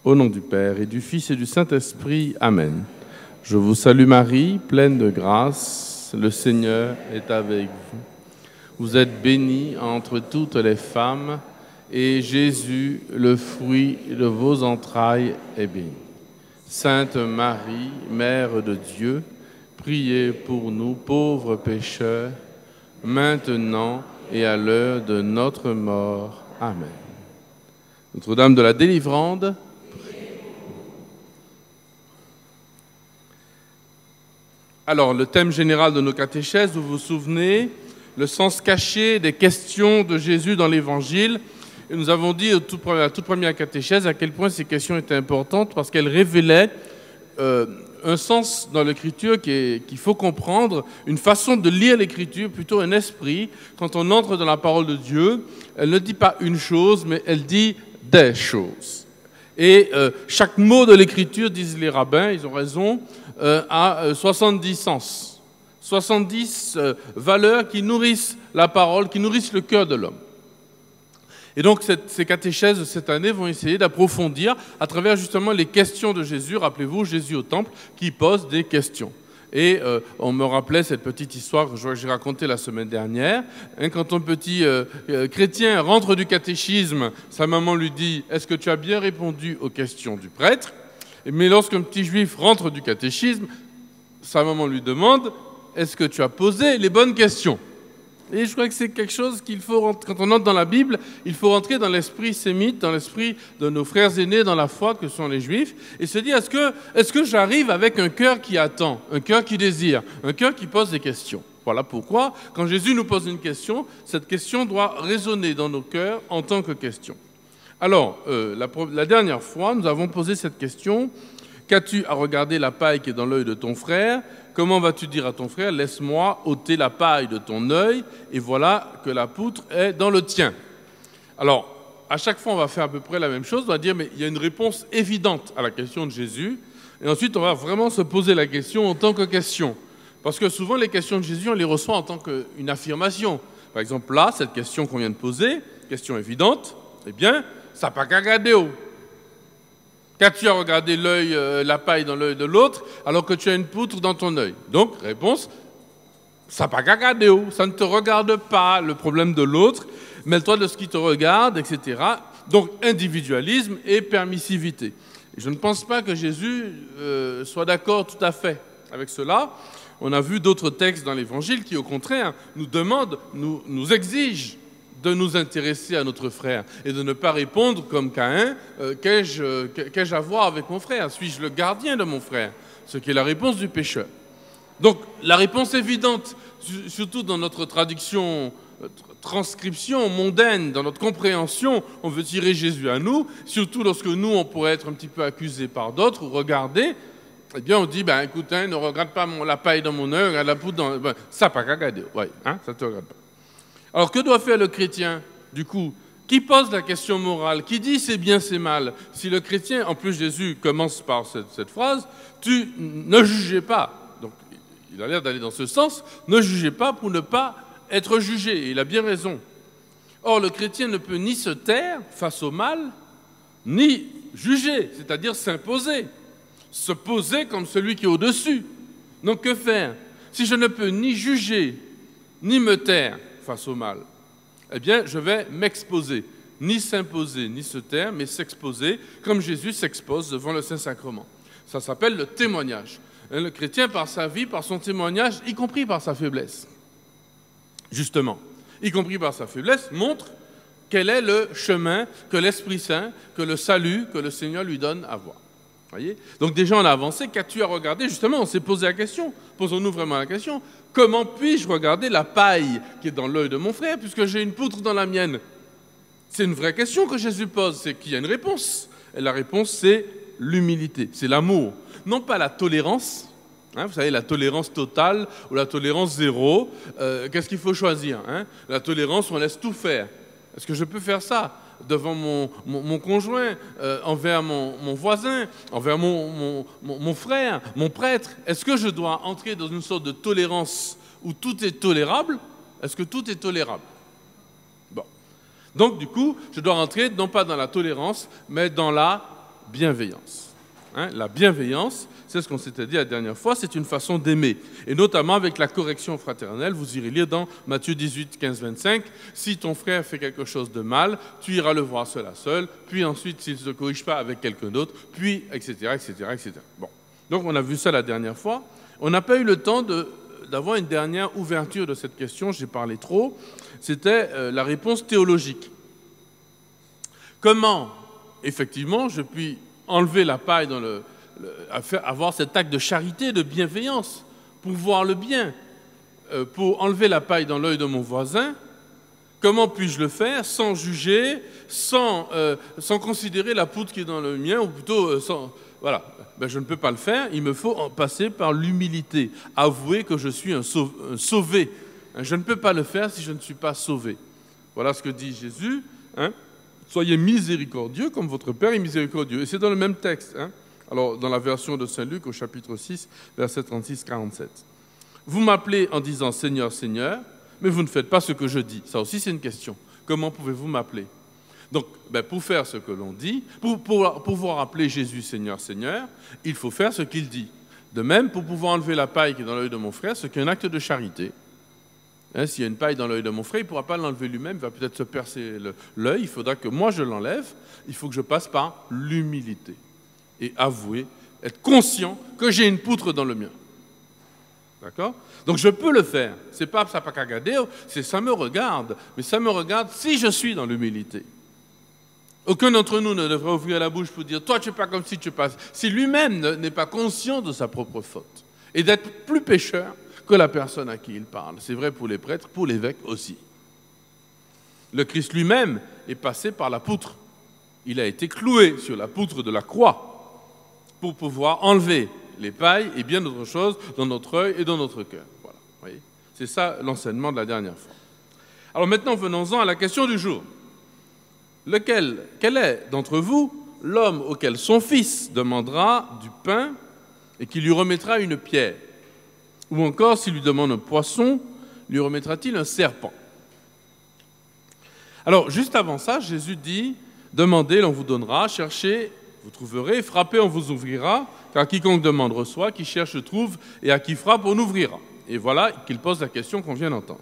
Au nom du Père et du Fils et du Saint-Esprit. Amen. Je vous salue Marie, pleine de grâce, le Seigneur est avec vous. Vous êtes bénie entre toutes les femmes, et Jésus, le fruit de vos entrailles, est béni. Sainte Marie, Mère de Dieu, priez pour nous pauvres pécheurs, maintenant et à l'heure de notre mort. Amen. Notre-Dame de la Délivrande, alors, le thème général de nos catéchèses, vous vous souvenez, le sens caché des questions de Jésus dans l'Évangile. Et nous avons dit à la toute première catéchèse à quel point ces questions étaient importantes parce qu'elles révélaient un sens dans l'Écriture qu'il faut comprendre, une façon de lire l'Écriture, plutôt un esprit. Quand on entre dans la parole de Dieu, elle ne dit pas une chose, mais elle dit des choses. Et chaque mot de l'Écriture, disent les rabbins, ils ont raison, a 70 sens, 70 valeurs qui nourrissent la parole, qui nourrissent le cœur de l'homme. Et donc ces catéchèses de cette année vont essayer d'approfondir à travers justement les questions de Jésus. Rappelez-vous, Jésus au temple qui pose des questions. Et on me rappelait cette petite histoire que j'ai racontée la semaine dernière. Quand un petit chrétien rentre du catéchisme, sa maman lui dit « Est-ce que tu as bien répondu aux questions du prêtre ?» Mais lorsqu'un petit juif rentre du catéchisme, sa maman lui demande « Est-ce que tu as posé les bonnes questions ?» Et je crois que c'est quelque chose qu'il faut, quand on entre dans la Bible, il faut rentrer dans l'esprit sémite, dans l'esprit de nos frères aînés dans la foi que sont les Juifs, et se dire est-ce que j'arrive avec un cœur qui attend, un cœur qui désire, un cœur qui pose des questions. Voilà pourquoi, quand Jésus nous pose une question, cette question doit résonner dans nos cœurs en tant que question. Alors, la dernière fois, nous avons posé cette question. Qu'as-tu à regarder la paille qui est dans l'œil de ton frère ? Comment vas-tu dire à ton frère, laisse-moi ôter la paille de ton œil, et voilà que la poutre est dans le tien. Alors, à chaque fois, on va faire à peu près la même chose. On va dire, mais il y a une réponse évidente à la question de Jésus. Et ensuite, on va vraiment se poser la question en tant que question. Parce que souvent, les questions de Jésus, on les reçoit en tant qu'une affirmation. Par exemple, là, cette question qu'on vient de poser, question évidente, eh bien, ça n'a pas qu'à regarder haut. Qu'as-tu à regarder la paille dans l'œil de l'autre alors que tu as une poutre dans ton œil? Donc, réponse, ça n'a pas qu'à regarder haut. Ça ne te regarde pas, le problème de l'autre. Mêle-toi de ce qui te regarde, etc. Donc, individualisme et permissivité. Et je ne pense pas que Jésus soit d'accord tout à fait avec cela. On a vu d'autres textes dans l'Évangile qui, au contraire, nous demandent, nous exigent de nous intéresser à notre frère et de ne pas répondre comme Caïn, qu'ai-je à voir avec mon frère? Suis-je le gardien de mon frère? Ce qui est la réponse du pécheur. Donc la réponse évidente, surtout dans notre traduction, transcription mondaine, dans notre compréhension, on veut tirer Jésus à nous, surtout lorsque nous, on pourrait être un petit peu accusés par d'autres ou regardés, eh bien on dit, écoute, ne regarde pas la paille dans mon œil, regarde la poudre dans... ça n'a pas qu'à regarder, ouais, ça ne te regarde pas. Alors, que doit faire le chrétien, du coup, qui pose la question morale, qui dit c'est bien, c'est mal? Si le chrétien, en plus Jésus commence par cette phrase, tu ne jugez pas. Donc, il a l'air d'aller dans ce sens, ne jugez pas pour ne pas être jugé. Et il a bien raison. Or, le chrétien ne peut ni se taire face au mal, ni juger, c'est-à-dire s'imposer, se poser comme celui qui est au-dessus. Donc, que faire? Si je ne peux ni juger, ni me taire face au mal, eh bien, je vais m'exposer. Ni s'imposer, ni se taire, mais s'exposer, comme Jésus s'expose devant le Saint-Sacrement. Ça s'appelle le témoignage. Le chrétien, par sa vie, par son témoignage, y compris par sa faiblesse, justement, y compris par sa faiblesse, montre quel est le chemin que l'Esprit Saint, que le salut, que le Seigneur lui donne à voir. Voyez ? Donc déjà, on a avancé. Qu'as-tu à regarder? Justement, on s'est posé la question. Posons-nous vraiment la question. Comment puis-je regarder la paille qui est dans l'œil de mon frère puisque j'ai une poutre dans la mienne? C'est une vraie question que Jésus pose. C'est qu'il y a une réponse. Et la réponse, c'est l'humilité. C'est l'amour. Non pas la tolérance. Vous savez, la tolérance totale ou la tolérance zéro. Qu'est-ce qu'il faut choisir? La tolérance, on laisse tout faire. Est-ce que je peux faire ça devant mon conjoint, envers mon voisin, envers mon frère, mon prêtre? Est-ce que je dois entrer dans une sorte de tolérance où tout est tolérable? Est-ce que tout est tolérable? Bon. Donc, du coup, je dois rentrer non pas dans la tolérance, mais dans la bienveillance. La bienveillance, c'est ce qu'on s'était dit la dernière fois, c'est une façon d'aimer. Et notamment avec la correction fraternelle, vous irez lire dans Matthieu 18, 15, 25, si ton frère fait quelque chose de mal, tu iras le voir seul à seul, puis ensuite, s'il ne se corrige pas avec quelqu'un d'autre, puis, etc., etc., etc. Bon. Donc, on a vu ça la dernière fois. On n'a pas eu le temps d'avoir une dernière ouverture de cette question, j'ai parlé trop. C'était la réponse théologique. Comment, effectivement, je puis enlever la paille dans avoir cet acte de charité, de bienveillance, pour voir le bien, pour enlever la paille dans l'œil de mon voisin, comment puis-je le faire sans juger, sans considérer la poutre qui est dans le mien, ou plutôt voilà, je ne peux pas le faire, il me faut passer par l'humilité, avouer que je suis un sauvé. Je ne peux pas le faire si je ne suis pas sauvé. Voilà ce que dit Jésus. Soyez miséricordieux comme votre Père est miséricordieux. Et c'est dans le même texte. Alors, dans la version de Saint Luc, au chapitre 6, versets 36-47. Vous m'appelez en disant « Seigneur, Seigneur », mais vous ne faites pas ce que je dis. Ça aussi, c'est une question. Comment pouvez-vous m'appeler ? Donc, pour faire ce que l'on dit, pour pouvoir appeler Jésus Seigneur, Seigneur, il faut faire ce qu'il dit. De même, pour pouvoir enlever la paille qui est dans l'œil de mon frère, ce qui est un acte de charité. S'il y a une paille dans l'œil de mon frère, il ne pourra pas l'enlever lui-même, il va peut-être se percer l'œil, il faudra que moi je l'enlève, il faut que je passe par l'humilité et avouer, être conscient que j'ai une poutre dans le mien. D'accord ? Donc je peux le faire, c'est pas ça pas qu'à garder, c'est ça me regarde, mais ça me regarde si je suis dans l'humilité. Aucun d'entre nous ne devrait ouvrir la bouche pour dire « toi tu es pas comme si tu passes », si lui-même n'est pas conscient de sa propre faute et d'être plus pécheur que la personne à qui il parle. C'est vrai pour les prêtres, pour l'évêque aussi. Le Christ lui-même est passé par la poutre. Il a été cloué sur la poutre de la croix pour pouvoir enlever les pailles et bien d'autres choses dans notre œil et dans notre cœur. Voilà. Voyez ? C'est ça l'enseignement de la dernière fois. Alors maintenant, venons-en à la question du jour. Quel est d'entre vous l'homme auquel son fils demandera du pain et qui lui remettra une pierre ? Ou encore, s'il lui demande un poisson, lui remettra-t-il un serpent ? Alors, juste avant ça, Jésus dit « Demandez, l'on vous donnera, cherchez, vous trouverez, frappez, on vous ouvrira, car quiconque demande reçoit, qui cherche trouve, et à qui frappe, on ouvrira. » Et voilà qu'il pose la question qu'on vient d'entendre.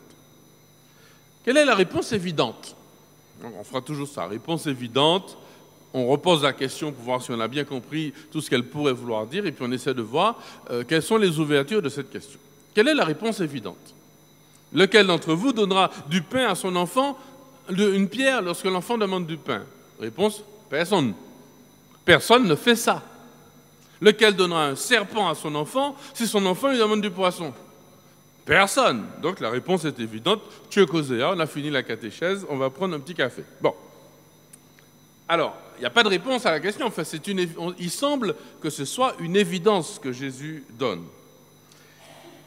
Quelle est la réponse évidente ? On fera toujours ça, réponse évidente. On repose la question pour voir si on a bien compris tout ce qu'elle pourrait vouloir dire, et puis on essaie de voir quelles sont les ouvertures de cette question. Quelle est la réponse évidente ? Lequel d'entre vous donnera du pain à son enfant, une pierre lorsque l'enfant demande du pain ? Réponse, personne. Personne ne fait ça. Lequel donnera un serpent à son enfant si son enfant lui demande du poisson ? Personne. Donc la réponse est évidente. On a fini la catéchèse, on va prendre un petit café. Bon. Alors, il n'y a pas de réponse à la question. Enfin, il semble que ce soit une évidence que Jésus donne.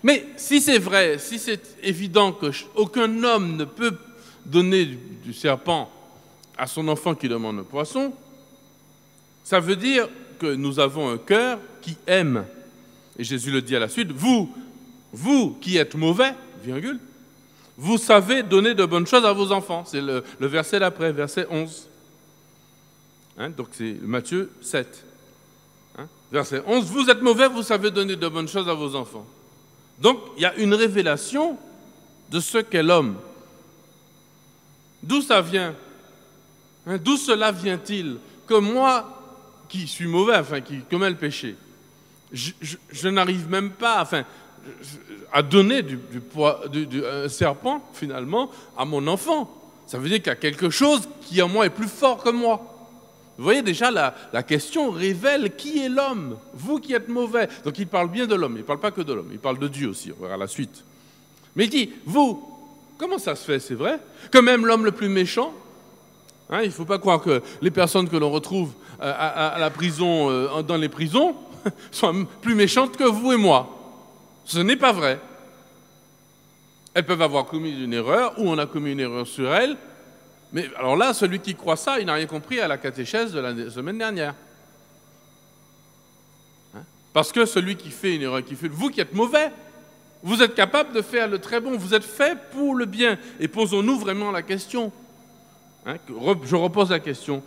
Mais si c'est vrai, si c'est évident qu'aucun homme ne peut donner du serpent à son enfant qui demande un poisson, ça veut dire que nous avons un cœur qui aime. Et Jésus le dit à la suite, vous qui êtes mauvais, virgule, vous savez donner de bonnes choses à vos enfants. C'est le verset d'après, verset 11. Donc c'est Matthieu 7. Verset 11, vous êtes mauvais, vous savez donner de bonnes choses à vos enfants. Donc il y a une révélation de ce qu'est l'homme. D'où ça vient ? D'où cela vient-il ? Que moi, qui suis mauvais, qui commets le péché, je n'arrive même pas à donner un serpent, finalement, à mon enfant. Ça veut dire qu'il y a quelque chose qui, en moi, est plus fort que moi. Vous voyez déjà, la question révèle qui est l'homme, vous qui êtes mauvais. Donc il parle bien de l'homme, il ne parle pas que de l'homme, il parle de Dieu aussi, on verra la suite. Mais il dit, vous, comment ça se fait, c'est vrai, que même l'homme le plus méchant, il ne faut pas croire que les personnes que l'on retrouve à la prison, dans les prisons, sont plus méchantes que vous et moi. Ce n'est pas vrai. Elles peuvent avoir commis une erreur, ou on a commis une erreur sur elles. Mais alors là, celui qui croit ça, il n'a rien compris à la catéchèse de la semaine dernière. Parce que celui qui fait une erreur, vous qui êtes mauvais, vous êtes capable de faire le très bon, vous êtes fait pour le bien. Et posons-nous vraiment la question. Je repose la question.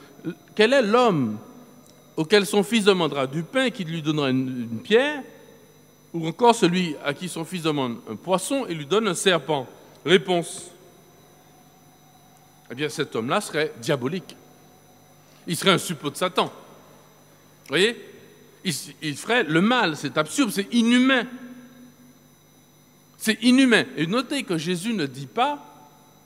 Quel est l'homme auquel son fils demandera du pain, qui lui donnera une pierre, ou encore celui à qui son fils demande un poisson et lui donne un serpent? Réponse. Eh bien, cet homme-là serait diabolique. Il serait un suppôt de Satan. Vous voyez? Il ferait le mal, c'est absurde, c'est inhumain. C'est inhumain. Et notez que Jésus ne dit pas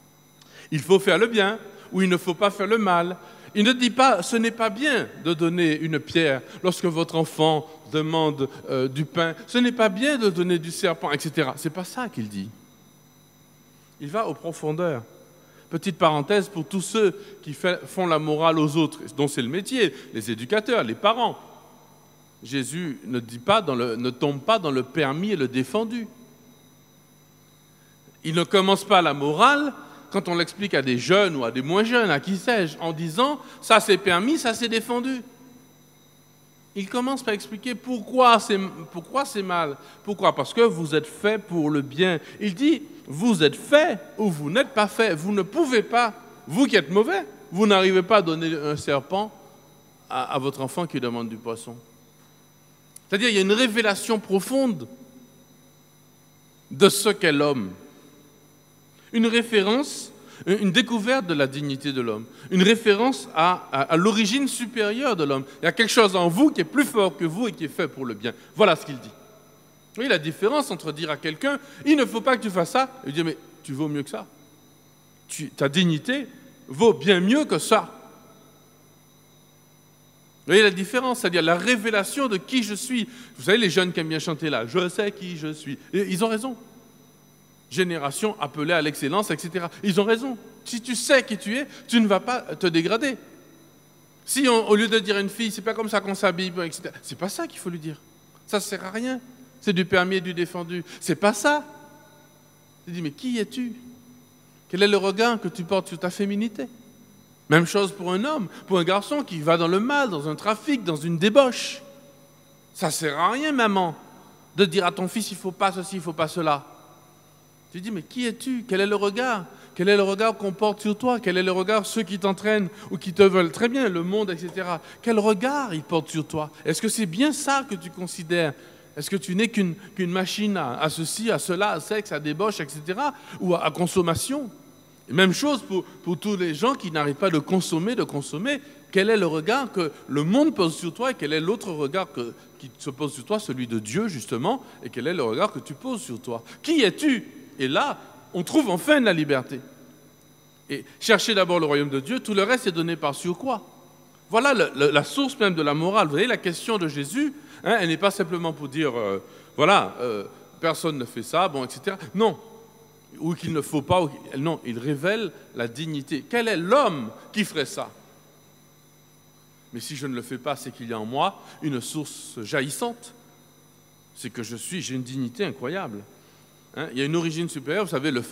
« il faut faire le bien » ou « il ne faut pas faire le mal ». Il ne dit pas « ce n'est pas bien de donner une pierre lorsque votre enfant demande du pain, ce n'est pas bien de donner du serpent, etc. » Ce n'est pas ça qu'il dit. Il va aux profondeurs. Petite parenthèse pour tous ceux qui font la morale aux autres, dont c'est le métier, les éducateurs, les parents. Jésus ne tombe pas dans le permis et le défendu. Il ne commence pas la morale quand on l'explique à des jeunes ou à des moins jeunes, à qui sais-je, en disant « ça c'est permis, ça c'est défendu ». Il commence par expliquer pourquoi c'est mal. Pourquoi? Parce que vous êtes fait pour le bien. Il dit « vous êtes fait ou vous n'êtes pas fait ». Vous ne pouvez pas, vous qui êtes mauvais, vous n'arrivez pas à donner un serpent à votre enfant qui demande du poisson. C'est-à-dire il y a une révélation profonde de ce qu'est l'homme. Une référence, une découverte de la dignité de l'homme, une référence à l'origine supérieure de l'homme. Il y a quelque chose en vous qui est plus fort que vous et qui est fait pour le bien. Voilà ce qu'il dit. Vous voyez la différence entre dire à quelqu'un « il ne faut pas que tu fasses ça » et lui dire « mais tu vaux mieux que ça. Ta dignité vaut bien mieux que ça. » Vous voyez la différence, c'est-à-dire la révélation de qui je suis. Vous savez, les jeunes qui aiment bien chanter là, « je sais qui je suis ». Et ils ont raison. Génération appelée à l'excellence, etc. Ils ont raison. Si tu sais qui tu es, tu ne vas pas te dégrader. Si au lieu de dire à une fille, c'est pas comme ça qu'on s'habille, etc., c'est pas ça qu'il faut lui dire. Ça ne sert à rien. C'est du permis et du défendu. C'est pas ça. Il dit, mais qui es-tu? Quel est le regard que tu portes sur ta féminité? Même chose pour un homme, pour un garçon qui va dans le mal, dans un trafic, dans une débauche. Ça ne sert à rien, maman, de dire à ton fils, il ne faut pas ceci, il ne faut pas cela. Tu dis, mais qui es-tu? Quel est le regard? Quel est le regard qu'on porte sur toi? Quel est le regard ceux qui t'entraînent ou qui te veulent très bien, le monde, etc. Quel regard ils portent sur toi? Est-ce que c'est bien ça que tu considères? Est-ce que tu n'es qu'une machine à ceci, à cela, à sexe, à débauche, etc. ou à consommation? Et même chose pour tous les gens qui n'arrivent pas de consommer. Quel est le regard que le monde pose sur toi et quel est l'autre regard qui se pose sur toi, celui de Dieu justement, et quel est le regard que tu poses sur toi? Qui es-tu? Et là, on trouve enfin la liberté. Et cherchez d'abord le royaume de Dieu, tout le reste est donné par-sur quoi? Voilà la source même de la morale. Vous voyez, la question de Jésus, elle n'est pas simplement pour dire, personne ne fait ça, bon, etc. Non, ou qu'il ne faut pas, non, il révèle la dignité. Quel est l'homme qui ferait ça? Mais si je ne le fais pas, c'est qu'il y a en moi une source jaillissante. C'est que j'ai une dignité incroyable. Il y a une origine supérieure, vous savez, la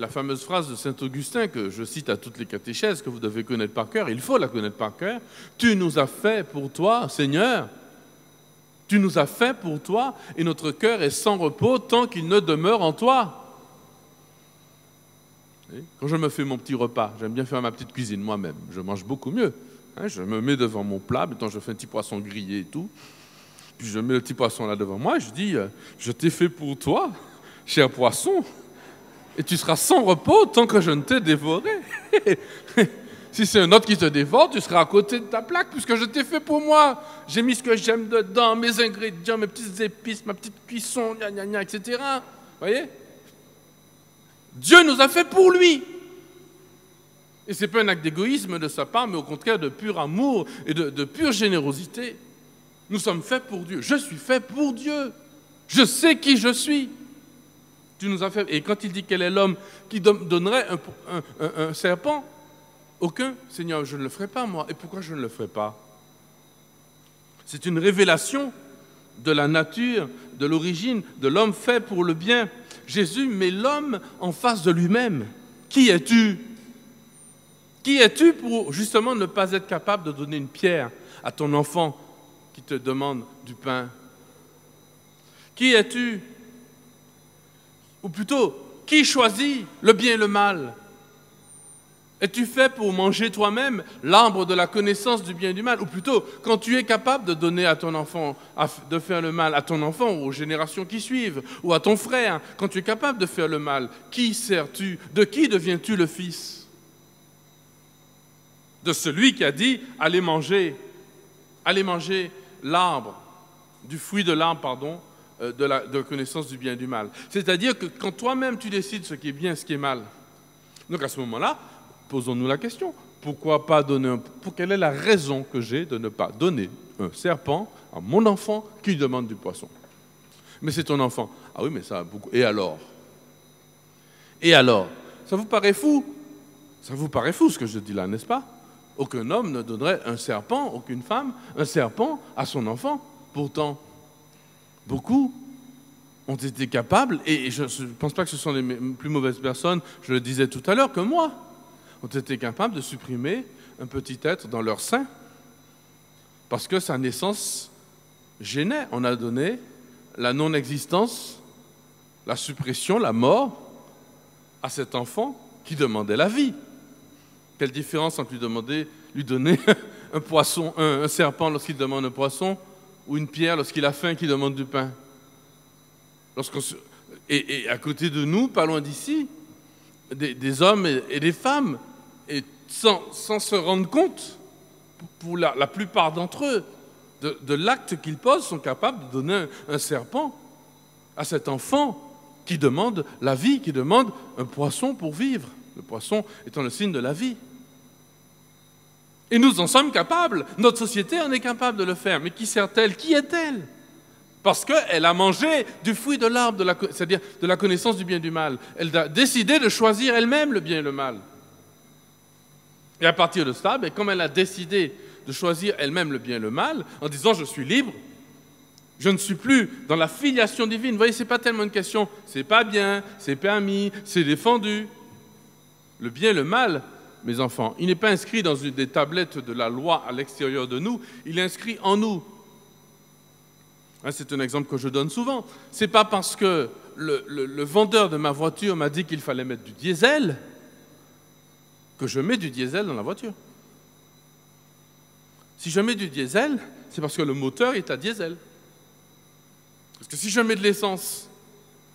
fameuse phrase de saint Augustin que je cite à toutes les catéchèses, que vous devez connaître par cœur, il faut la connaître par cœur. Tu nous as fait pour toi, Seigneur, tu nous as fait pour toi, et notre cœur est sans repos tant qu'il ne demeure en toi. Quand je me fais mon petit repas, j'aime bien faire ma petite cuisine moi-même, je mange beaucoup mieux. Je me mets devant mon plat, maintenant je fais un petit poisson grillé et tout, puis je mets le petit poisson là devant moi, et je dis, je t'ai fait pour toi, cher poisson, et tu seras sans repos tant que je ne t'ai dévoré. Si c'est un autre qui te dévore, tu seras à côté de ta plaque, puisque je t'ai fait pour moi. J'ai mis ce que j'aime dedans, mes ingrédients, mes petites épices, ma petite cuisson, etc. Vous voyez? Dieu nous a fait pour lui. Et ce n'est pas un acte d'égoïsme de sa part, mais au contraire de pur amour et de pure générosité. Nous sommes faits pour Dieu. Je suis fait pour Dieu. Je sais qui je suis. Tu nous as fait. Et quand il dit quel est l'homme qui donnerait un serpent, aucun. Seigneur, je ne le ferai pas moi. Et pourquoi je ne le ferai pas? C'est une révélation de la nature, de l'origine, de l'homme fait pour le bien. Jésus met l'homme en face de lui-même. Qui es-tu? Qui es-tu pour justement ne pas être capable de donner une pierre à ton enfant qui te demande du pain? Qui es-tu? Ou plutôt, qui choisit le bien et le mal? Es-tu fait pour manger toi-même l'arbre de la connaissance du bien et du mal? Ou plutôt, quand tu es capable de donner à ton enfant, de faire le mal à ton enfant ou aux générations qui suivent, ou à ton frère, quand tu es capable de faire le mal, qui sers-tu? De qui deviens-tu le fils? De celui qui a dit, allez manger l'arbre, du fruit de l'arbre, pardon, de la connaissance du bien et du mal. C'est-à-dire que quand toi-même tu décides ce qui est bien et ce qui est mal, donc à ce moment-là, posons-nous la question, pourquoi pas donner quelle est la raison que j'ai de ne pas donner un serpent à mon enfant qui lui demande du poisson? Mais c'est ton enfant. Ah oui, mais ça a beaucoup. Et alors? Ça vous paraît fou? Ça vous paraît fou ce que je dis là, n'est-ce pas? Aucun homme ne donnerait un serpent, aucune femme, un serpent à son enfant. Pourtant, beaucoup ont été capables, et je ne pense pas que ce sont les plus mauvaises personnes, je le disais tout à l'heure, que moi, ont été capables de supprimer un petit être dans leur sein parce que sa naissance gênait. On a donné la non-existence, la suppression, la mort à cet enfant qui demandait la vie. Quelle différence entre lui donner un poisson, un serpent lorsqu'il demande un poisson, ou une pierre lorsqu'il a faim et qu'il demande du pain. Et à côté de nous, pas loin d'ici, des hommes et des femmes, et sans se rendre compte, pour la plupart d'entre eux, de l'acte qu'ils posent, sont capables de donner un serpent à cet enfant qui demande la vie, qui demande un poisson pour vivre. Le poisson étant le signe de la vie. Et nous en sommes capables. Notre société en est capable de le faire. Mais qui sert-elle? Qui est-elle? Parce qu'elle a mangé du fruit de l'arbre, c'est-à-dire de la connaissance du bien et du mal. Elle a décidé de choisir elle-même le bien et le mal. Et à partir de ça, comme elle a décidé de choisir elle-même le bien et le mal, en disant « je suis libre », je ne suis plus dans la filiation divine. Vous voyez, ce n'est pas tellement une question « c'est pas bien, c'est permis, c'est défendu ». Le bien et le mal, mes enfants, il n'est pas inscrit dans une des tablettes de la loi à l'extérieur de nous, il est inscrit en nous. C'est un exemple que je donne souvent. Ce n'est pas parce que le vendeur de ma voiture m'a dit qu'il fallait mettre du diesel que je mets du diesel dans la voiture. Si je mets du diesel, c'est parce que le moteur est à diesel. Parce que si je mets de l'essence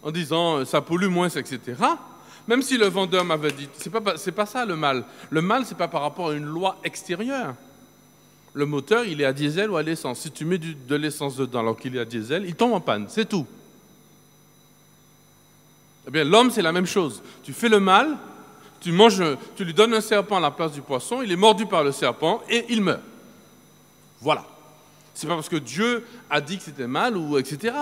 en disant ça pollue moins, etc., même si le vendeur m'avait dit, c'est pas ça le mal. Le mal, c'est pas par rapport à une loi extérieure. Le moteur, il est à diesel ou à l'essence. Si tu mets de l'essence dedans alors qu'il est à diesel, il tombe en panne, c'est tout. Eh bien, l'homme, c'est la même chose. Tu fais le mal, tu lui donnes un serpent à la place du poisson, il est mordu par le serpent et il meurt. Voilà. C'est pas parce que Dieu a dit que c'était mal ou etc.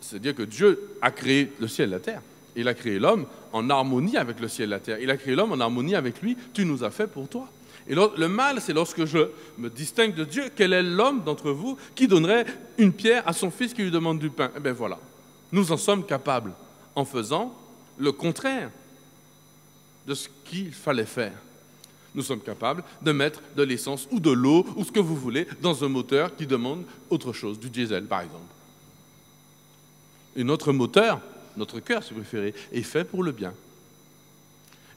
C'est-à-dire que Dieu a créé le ciel et la terre. Il a créé l'homme en harmonie avec le ciel et la terre. Il a créé l'homme en harmonie avec lui. Tu nous as fait pour toi. Et le mal, c'est lorsque je me distingue de Dieu. Quel est l'homme d'entre vous qui donnerait une pierre à son fils qui lui demande du pain? Eh bien voilà. Nous en sommes capables en faisant le contraire de ce qu'il fallait faire. Nous sommes capables de mettre de l'essence ou de l'eau ou ce que vous voulez dans un moteur qui demande autre chose, du diesel par exemple. Et notre moteur, notre cœur si vous préférez, est fait pour le bien.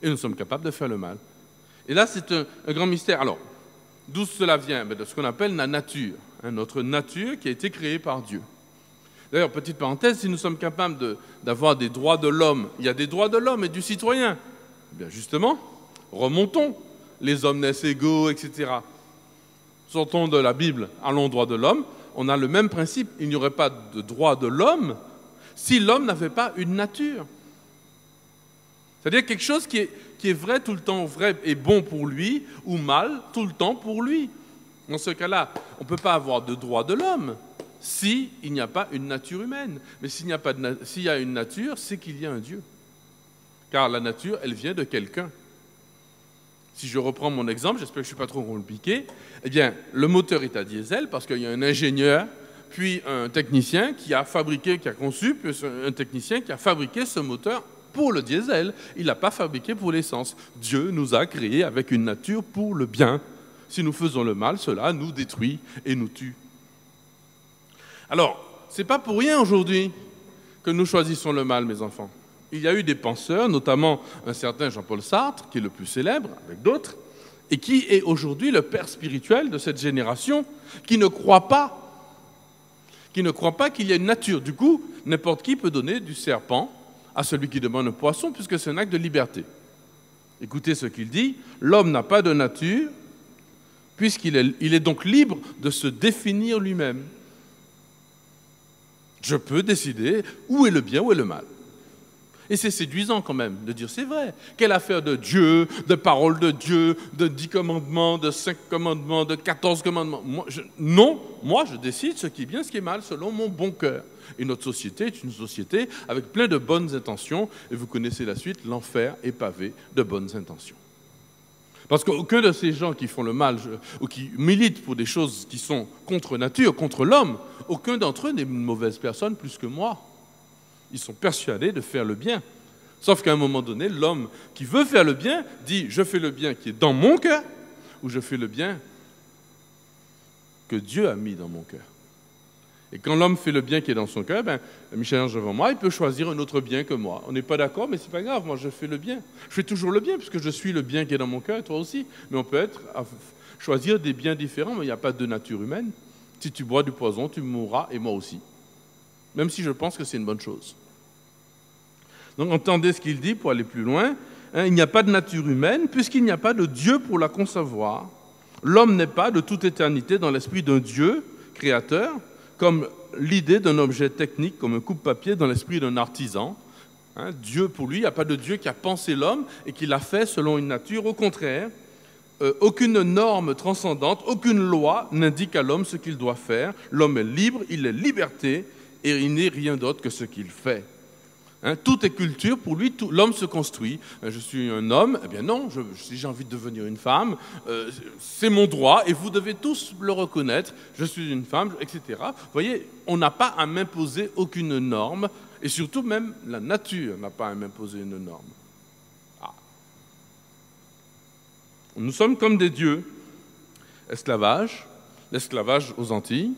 Et nous sommes capables de faire le mal. Et là c'est un grand mystère. Alors, d'où cela vient? De ce qu'on appelle la nature. Notre nature qui a été créée par Dieu. D'ailleurs, petite parenthèse, si nous sommes capables d'avoir des droits de l'homme, il y a des droits de l'homme et du citoyen. Eh bien justement, remontons. Les hommes naissent égaux, etc. Sortons de la Bible, allons au droit de l'homme. On a le même principe. Il n'y aurait pas de droit de l'homme si l'homme n'avait pas une nature. C'est-à-dire quelque chose qui est vrai tout le temps, vrai et bon pour lui, ou mal tout le temps pour lui. Dans ce cas-là, on ne peut pas avoir de droit de l'homme s'il n'y a pas une nature humaine. Mais s'il y a une nature, c'est qu'il y a un Dieu. Car la nature, elle vient de quelqu'un. Si je reprends mon exemple, j'espère que je ne suis pas trop compliqué, eh bien, le moteur est à diesel parce qu'il y a un ingénieur, puis un technicien qui a fabriqué, qui a conçu, puis un technicien qui a fabriqué ce moteur pour le diesel. Il ne l'a pas fabriqué pour l'essence. Dieu nous a créés avec une nature pour le bien. Si nous faisons le mal, cela nous détruit et nous tue. Alors, ce n'est pas pour rien aujourd'hui que nous choisissons le mal, mes enfants. il y a eu des penseurs, notamment un certain Jean-Paul Sartre, qui est le plus célèbre, avec d'autres, et qui est aujourd'hui le père spirituel de cette génération, qui ne croit pas qu'il y a une nature. Du coup, n'importe qui peut donner du serpent à celui qui demande un poisson, puisque c'est un acte de liberté. Écoutez ce qu'il dit, l'homme n'a pas de nature, puisqu'il est donc libre de se définir lui-même. Je peux décider où est le bien, où est le mal. Et c'est séduisant quand même de dire c'est vrai. Quelle affaire de Dieu, de parole de Dieu, de 10 commandements, de 5 commandements, de 14 commandements. Moi je décide ce qui est bien, ce qui est mal, selon mon bon cœur. Et notre société est une société avec plein de bonnes intentions. Et vous connaissez la suite, l'enfer est pavé de bonnes intentions. Parce qu'aucun de ces gens qui font le mal ou qui militent pour des choses qui sont contre nature, contre l'homme, aucun d'entre eux n'est une mauvaise personne plus que moi. Ils sont persuadés de faire le bien. Sauf qu'à un moment donné, l'homme qui veut faire le bien dit « je fais le bien qui est dans mon cœur » ou « je fais le bien que Dieu a mis dans mon cœur ». Et quand l'homme fait le bien qui est dans son cœur, Michel-Ange devant moi, il peut choisir un autre bien que moi. On n'est pas d'accord, mais ce n'est pas grave, moi je fais le bien. Je fais toujours le bien, puisque je suis le bien qui est dans mon cœur, et toi aussi. Mais on peut choisir des biens différents, mais il n'y a pas de nature humaine. Si tu bois du poison, tu mourras, et moi aussi. Même si je pense que c'est une bonne chose. Donc entendez ce qu'il dit pour aller plus loin. Il n'y a pas de nature humaine, puisqu'il n'y a pas de Dieu pour la concevoir. L'homme n'est pas de toute éternité dans l'esprit d'un Dieu créateur, comme l'idée d'un objet technique, comme un coupe-papier dans l'esprit d'un artisan. Dieu, pour lui, il n'y a pas de Dieu qui a pensé l'homme et qui l'a fait selon une nature. Au contraire, aucune norme transcendante, aucune loi n'indique à l'homme ce qu'il doit faire. L'homme est libre, il est liberté, et il n'est rien d'autre que ce qu'il fait. Tout est culture, pour lui, l'homme se construit. Je suis un homme, eh bien non, si j'ai envie de devenir une femme, c'est mon droit, et vous devez tous le reconnaître, je suis une femme, etc. Vous voyez, on n'a pas à m'imposer aucune norme, et surtout même la nature n'a pas à m'imposer une norme. Nous sommes comme des dieux. L'esclavage aux Antilles.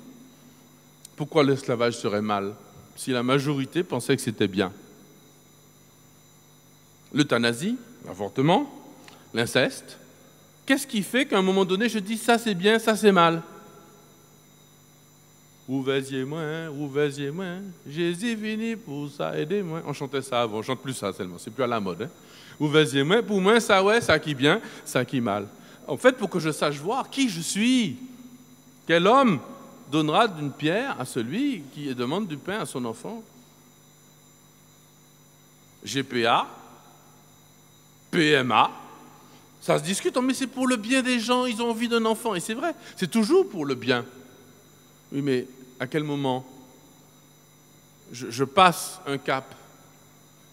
Pourquoi l'esclavage serait mal si la majorité pensait que c'était bien? L'euthanasie, l'avortement, l'inceste. Qu'est-ce qui fait qu'à un moment donné, je dis ça c'est bien, ça c'est mal? Ouvaisiez-moi, Jésus vini pour ça, aidez-moi. On chantait ça avant, on chante plus ça seulement, c'est plus à la mode. Ouvaisiez-moi, pour moi ça ouais, ça qui bien, ça qui mal. En fait, pour que je sache voir qui je suis, quel homme donnera d'une pierre à celui qui demande du pain à son enfant? GPA, PMA, ça se discute, mais c'est pour le bien des gens, ils ont envie d'un enfant. Et c'est vrai, c'est toujours pour le bien. Oui, mais à quel moment je passe un cap?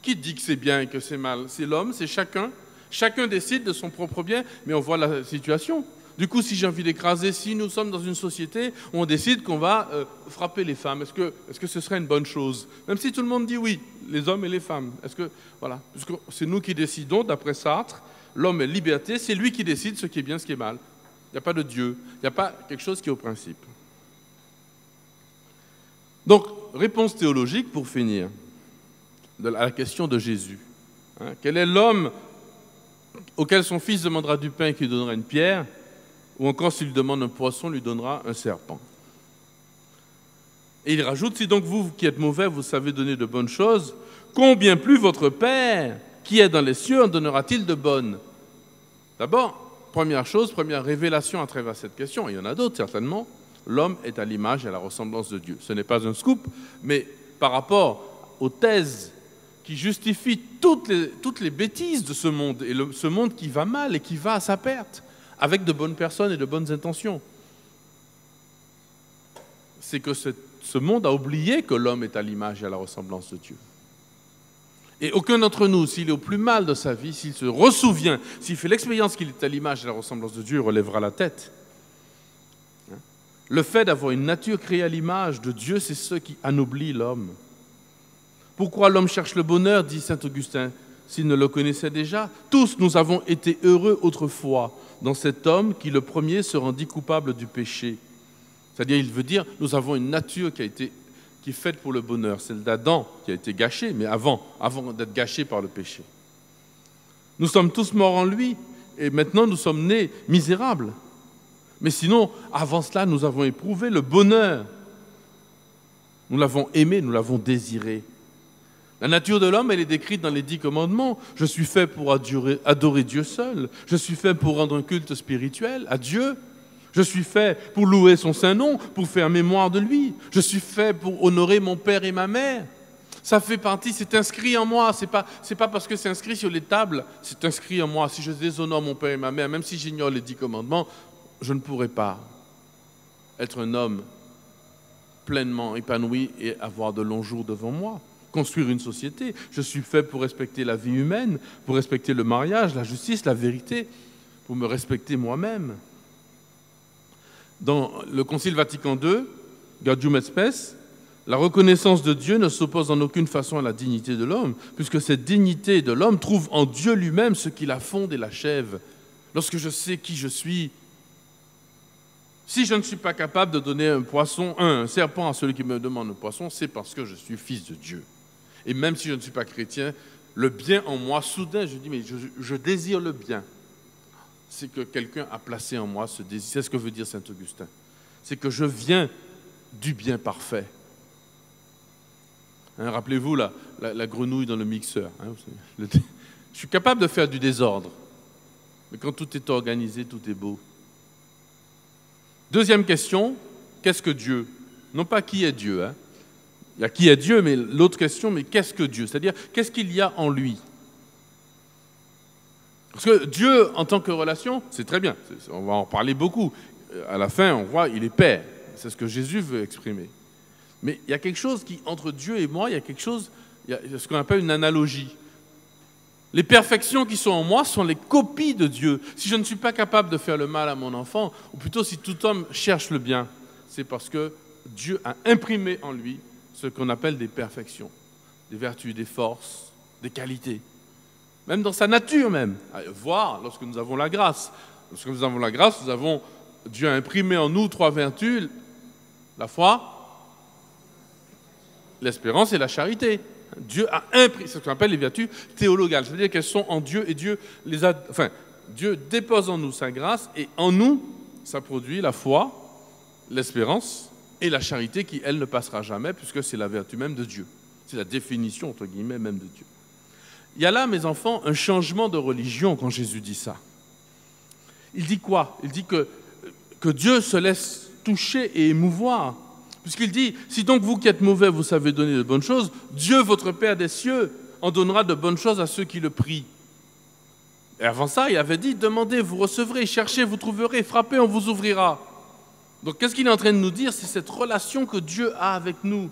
Qui dit que c'est bien et que c'est mal? C'est l'homme, c'est chacun. Chacun décide de son propre bien, mais on voit la situation. Du coup, si j'ai envie d'écraser, si nous sommes dans une société où on décide qu'on va frapper les femmes, est-ce que ce serait une bonne chose? Même si tout le monde dit oui, les hommes et les femmes. Voilà, c'est nous qui décidons, d'après Sartre, l'homme est liberté, c'est lui qui décide ce qui est bien, ce qui est mal. Il n'y a pas de Dieu, il n'y a pas quelque chose qui est au principe. Donc, réponse théologique pour finir, à la question de Jésus. Quel est l'homme auquel son fils demandera du pain et qui lui donnera une pierre? Ou encore, s'il lui demande un poisson, lui donnera un serpent. Et il rajoute, si donc vous qui êtes mauvais, vous savez donner de bonnes choses, combien plus votre Père, qui est dans les cieux, en donnera-t-il de bonnes? D'abord, première chose, première révélation à travers cette question, il y en a d'autres certainement, l'homme est à l'image et à la ressemblance de Dieu. Ce n'est pas un scoop, mais par rapport aux thèses qui justifient toutes les bêtises de ce monde, et ce monde qui va mal et qui va à sa perte, avec de bonnes personnes et de bonnes intentions. C'est que ce monde a oublié que l'homme est à l'image et à la ressemblance de Dieu. Et aucun d'entre nous, s'il est au plus mal de sa vie, s'il se ressouvient, s'il fait l'expérience qu'il est à l'image et à la ressemblance de Dieu, il relèvera la tête. Le fait d'avoir une nature créée à l'image de Dieu, c'est ce qui anoblit l'homme. Pourquoi l'homme cherche le bonheur, dit saint Augustin, s'il ne le connaissait déjà? Tous nous avons été heureux autrefois dans cet homme qui le premier se rendit coupable du péché. C'est-à-dire, il veut dire, nous avons une nature qui qui est faite pour le bonheur, celle d'Adam qui a été gâchée, mais avant d'être gâchée par le péché. Nous sommes tous morts en lui et maintenant nous sommes nés misérables. Mais sinon, avant cela, nous avons éprouvé le bonheur. Nous l'avons aimé, nous l'avons désiré. La nature de l'homme, elle est décrite dans les 10 commandements. Je suis fait pour adorer Dieu seul. Je suis fait pour rendre un culte spirituel à Dieu. Je suis fait pour louer son saint nom, pour faire mémoire de lui. Je suis fait pour honorer mon père et ma mère. Ça fait partie, c'est inscrit en moi. C'est pas parce que c'est inscrit sur les tables, c'est inscrit en moi. Si je déshonore mon père et ma mère, même si j'ignore les 10 commandements, je ne pourrai pas être un homme pleinement épanoui et avoir de longs jours devant moi. Construire une société. Je suis fait pour respecter la vie humaine, pour respecter le mariage, la justice, la vérité, pour me respecter moi-même. Dans le Concile Vatican II, Gaudium et Spes, la reconnaissance de Dieu ne s'oppose en aucune façon à la dignité de l'homme, puisque cette dignité de l'homme trouve en Dieu lui-même ce qui la fonde et l'achève. Lorsque je sais qui je suis, si je ne suis pas capable de donner un serpent à celui qui me demande un poisson, c'est parce que je suis fils de Dieu. Et même si je ne suis pas chrétien, le bien en moi, soudain, je dis, mais je désire le bien. C'est que quelqu'un a placé en moi ce désir. C'est ce que veut dire saint Augustin. C'est que je viens du bien parfait. Hein, rappelez-vous la grenouille dans le mixeur. Hein, je suis capable de faire du désordre. Mais quand tout est organisé, tout est beau. Deuxième question, qu'est-ce que Dieu? Non pas qui est Dieu. Hein. Il y a qui est Dieu, mais l'autre question, mais qu'est-ce que Dieu? C'est-à-dire, qu'est-ce qu'il y a en lui? Parce que Dieu, en tant que relation, c'est très bien. On va en parler beaucoup. À la fin, on voit, il est Père. C'est ce que Jésus veut exprimer. Mais il y a quelque chose qui, entre Dieu et moi, il y a ce qu'on appelle une analogie. Les perfections qui sont en moi sont les copies de Dieu. Si je ne suis pas capable de faire le mal à mon enfant, ou plutôt si tout homme cherche le bien, c'est parce que Dieu a imprimé en lui ce qu'on appelle des perfections, des vertus, des forces, des qualités. Même dans sa nature même. Voir lorsque nous avons la grâce. Lorsque nous avons la grâce, Dieu a imprimé en nous 3 vertus, la foi, l'espérance et la charité. Dieu a imprimé, c'est ce qu'on appelle les vertus théologales, c'est-à-dire qu'elles sont en Dieu et Dieu Dieu dépose en nous sa grâce et en nous, ça produit la foi, l'espérance et la charité qui, elle, ne passera jamais puisque c'est la vertu même de Dieu. C'est la définition, entre guillemets, même de Dieu. Il y a là, mes enfants, un changement de religion quand Jésus dit ça. Il dit quoi? Il dit que Dieu se laisse toucher et émouvoir. Puisqu'il dit, si donc vous qui êtes mauvais, vous savez donner de bonnes choses, Dieu, votre Père des cieux, en donnera de bonnes choses à ceux qui le prient. Et avant ça, il avait dit, demandez, vous recevrez, cherchez, vous trouverez, frappez, on vous ouvrira. Donc qu'est-ce qu'il est en train de nous dire? C'est cette relation que Dieu a avec nous.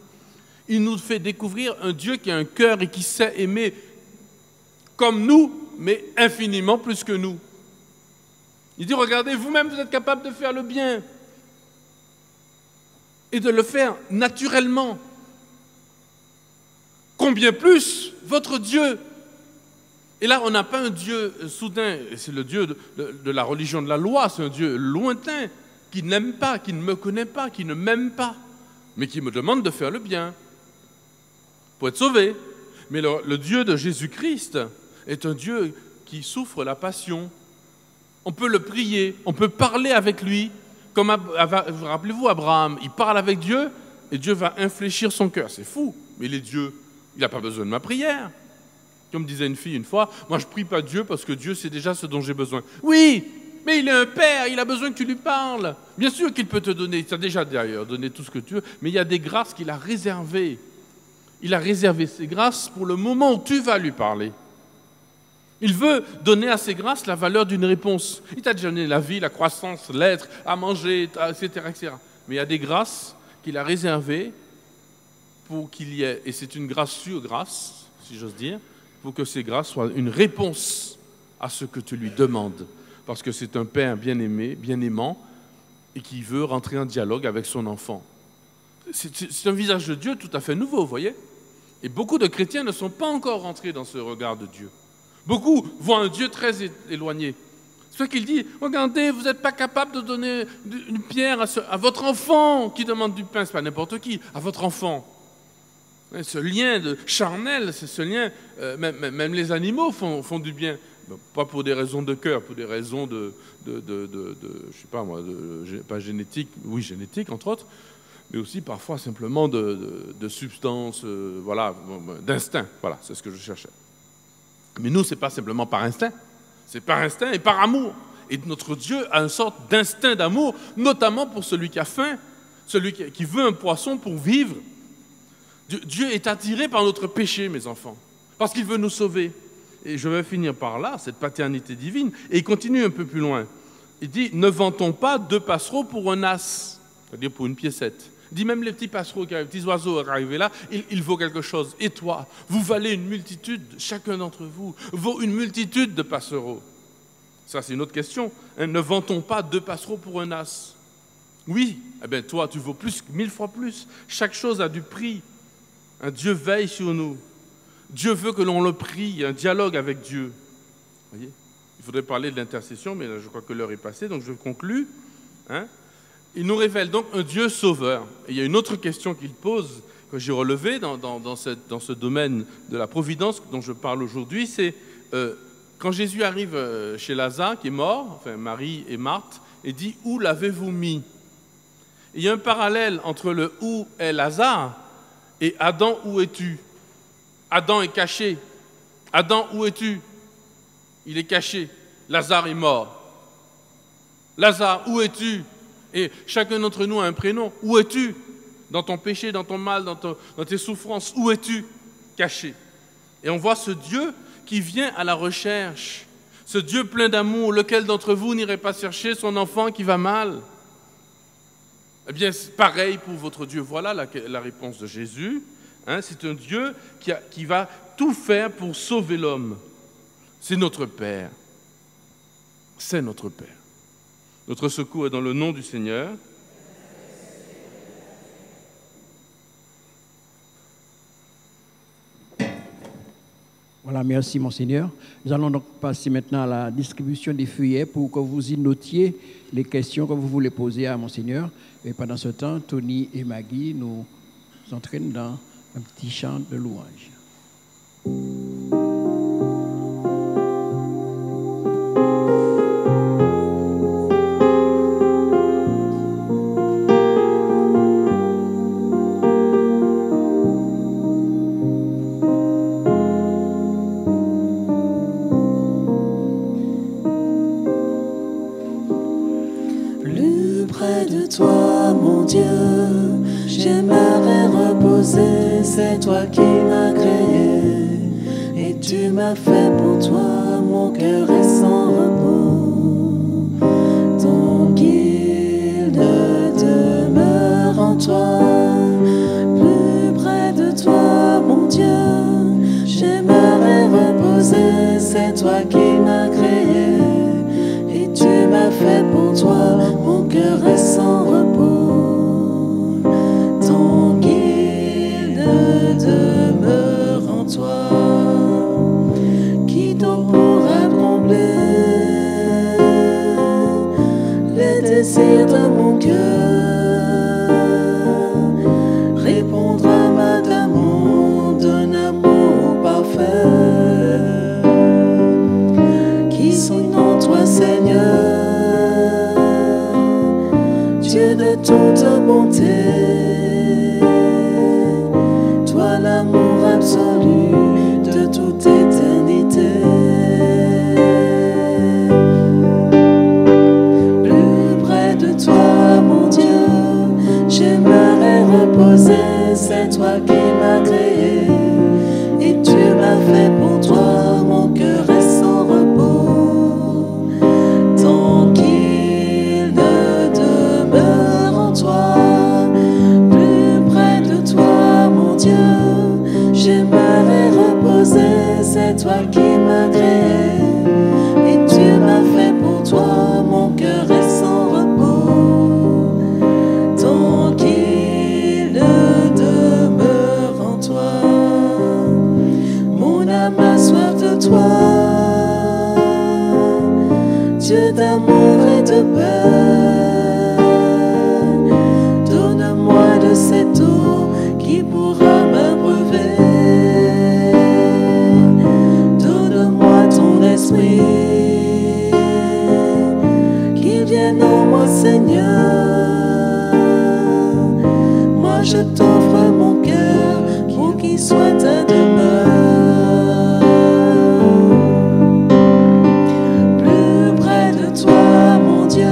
Il nous fait découvrir un Dieu qui a un cœur et qui sait aimer comme nous, mais infiniment plus que nous. Il dit, regardez, vous-même, vous êtes capable de faire le bien. Et de le faire naturellement. Combien plus votre Dieu? Et là, on n'a pas un Dieu soudain, c'est le Dieu de la religion de la loi, c'est un Dieu lointain, qui n'aime pas, qui ne me connaît pas, qui ne m'aime pas, mais qui me demande de faire le bien pour être sauvé. Mais le Dieu de Jésus-Christ est un Dieu qui souffre la passion. On peut le prier, on peut parler avec lui. Comme, rappelez-vous, Abraham, il parle avec Dieu et Dieu va infléchir son cœur. C'est fou, mais il est Dieu. Il n'a pas besoin de ma prière. Comme disait une fille une fois, moi je ne prie pas Dieu parce que Dieu sait déjà ce dont j'ai besoin. Oui, mais il est un père, il a besoin que tu lui parles. Bien sûr qu'il peut te donner, il t'a déjà d'ailleurs donné tout ce que tu veux, mais il y a des grâces qu'il a réservées. Il a réservé ces grâces pour le moment où tu vas lui parler. Il veut donner à ces grâces la valeur d'une réponse. Il t'a déjà donné la vie, la croissance, l'être, à manger, etc., etc. Mais il y a des grâces qu'il a réservées pour qu'il y ait, et c'est une grâce sur grâce, si j'ose dire, pour que ces grâces soient une réponse à ce que tu lui demandes. Parce que c'est un père bien-aimé, bien-aimant, et qui veut rentrer en dialogue avec son enfant. C'est un visage de Dieu tout à fait nouveau, vous voyez? Et beaucoup de chrétiens ne sont pas encore rentrés dans ce regard de Dieu. Beaucoup voient un Dieu très éloigné. C'est ça qu'il dit, regardez, vous n'êtes pas capable de donner une pierre à votre enfant qui demande du pain. Ce n'est pas n'importe qui, à votre enfant. Ce lien charnel, c'est ce lien, même les animaux font du bien. Pas pour des raisons de cœur, pour des raisons je sais pas moi, pas génétique, oui génétique entre autres, mais aussi parfois simplement de substance, voilà, d'instinct. Voilà, c'est ce que je cherchais. Mais nous, c'est pas simplement par instinct, c'est par instinct et par amour. Et notre Dieu a une sorte d'instinct d'amour, notamment pour celui qui a faim, celui qui veut un poisson pour vivre. Dieu est attiré par notre péché, mes enfants, parce qu'il veut nous sauver. Et je vais finir par là, cette paternité divine. Et il continue un peu plus loin. Il dit, ne vend-on pas 2 passereaux pour un as, c'est-à-dire pour une piécette. Il dit, même les petits passereaux, les petits oiseaux arrivés là, ils vaut quelque chose. Et toi, vous valez une multitude, chacun d'entre vous vaut une multitude de passereaux. Ça, c'est une autre question. Ne vend-on pas 2 passereaux pour un as? Oui, eh bien toi, tu vaux plus, 1000 fois plus. Chaque chose a du prix. Dieu veille sur nous. Dieu veut que l'on le prie, un dialogue avec Dieu. Voyez, il faudrait parler de l'intercession, mais là, je crois que l'heure est passée, donc je conclue. Il nous révèle donc un Dieu sauveur. Et il y a une autre question qu'il pose, que j'ai relevée dans ce domaine de la providence dont je parle aujourd'hui, c'est quand Jésus arrive chez Lazare, qui est mort, enfin Marie et Marthe, et dit « Où l'avez-vous mis ?» Il y a un parallèle entre le « Où est Lazare ?» et « Adam, où es-tu » Adam est caché. Adam, où es-tu? Il est caché. Lazare est mort. Lazare, où es-tu? Et chacun d'entre nous a un prénom. Où es-tu? Dans ton péché, dans ton mal, dans tes souffrances. Où es-tu? Caché. Et on voit ce Dieu qui vient à la recherche. Ce Dieu plein d'amour, lequel d'entre vous n'irait pas chercher son enfant qui va mal? Eh bien, c'est pareil pour votre Dieu. Voilà la réponse de Jésus. C'est un Dieu qui va tout faire pour sauver l'homme. C'est notre Père. C'est notre Père. Notre secours est dans le nom du Seigneur. Voilà, merci Monseigneur. Nous allons donc passer maintenant à la distribution des feuillets pour que vous y notiez les questions que vous voulez poser à Monseigneur. Et pendant ce temps, Tony et Maggie nous entraînent dans un petit chant de louange. Plus près de toi, mon Dieu, j'aimerais reposer, c'est toi qui m'as créé, et tu m'as fait pour toi, mon cœur est sans repos. Donc il ne demeure en toi, plus près de toi, mon Dieu, j'aimerais reposer, c'est toi qui m'as créé, et tu m'as fait pour toi, mon cœur est sans repos. Tant qu'il ne demeure en toi, qui donc pourra combler les désirs de mon cœur, répondre à ma demande d'un amour parfait, qui sinon toi, Seigneur, Dieu de toute bonté, toi l'amour absolu de toute éternité. Plus près de toi, mon Dieu, j'aimerais reposer, c'est toi qui m'as créé, et tu m'as fait pour toi, mon cœur est sans repos. Tant qu'il ne demeure en toi, plus près de toi, mon Dieu, j'aimerais reposer, c'est toi qui m'as créé, et tu m'as fait pour toi, mon cœur est sans repos. Tant qu'il ne demeure en toi, mon âme a soif de toi, Dieu d'amour et de paix. Donne-moi de cette eau qui pourra m'abreuver Seigneur. Moi je t'offre mon cœur pour qu'il soit ta demeure. Plus près de toi, mon Dieu,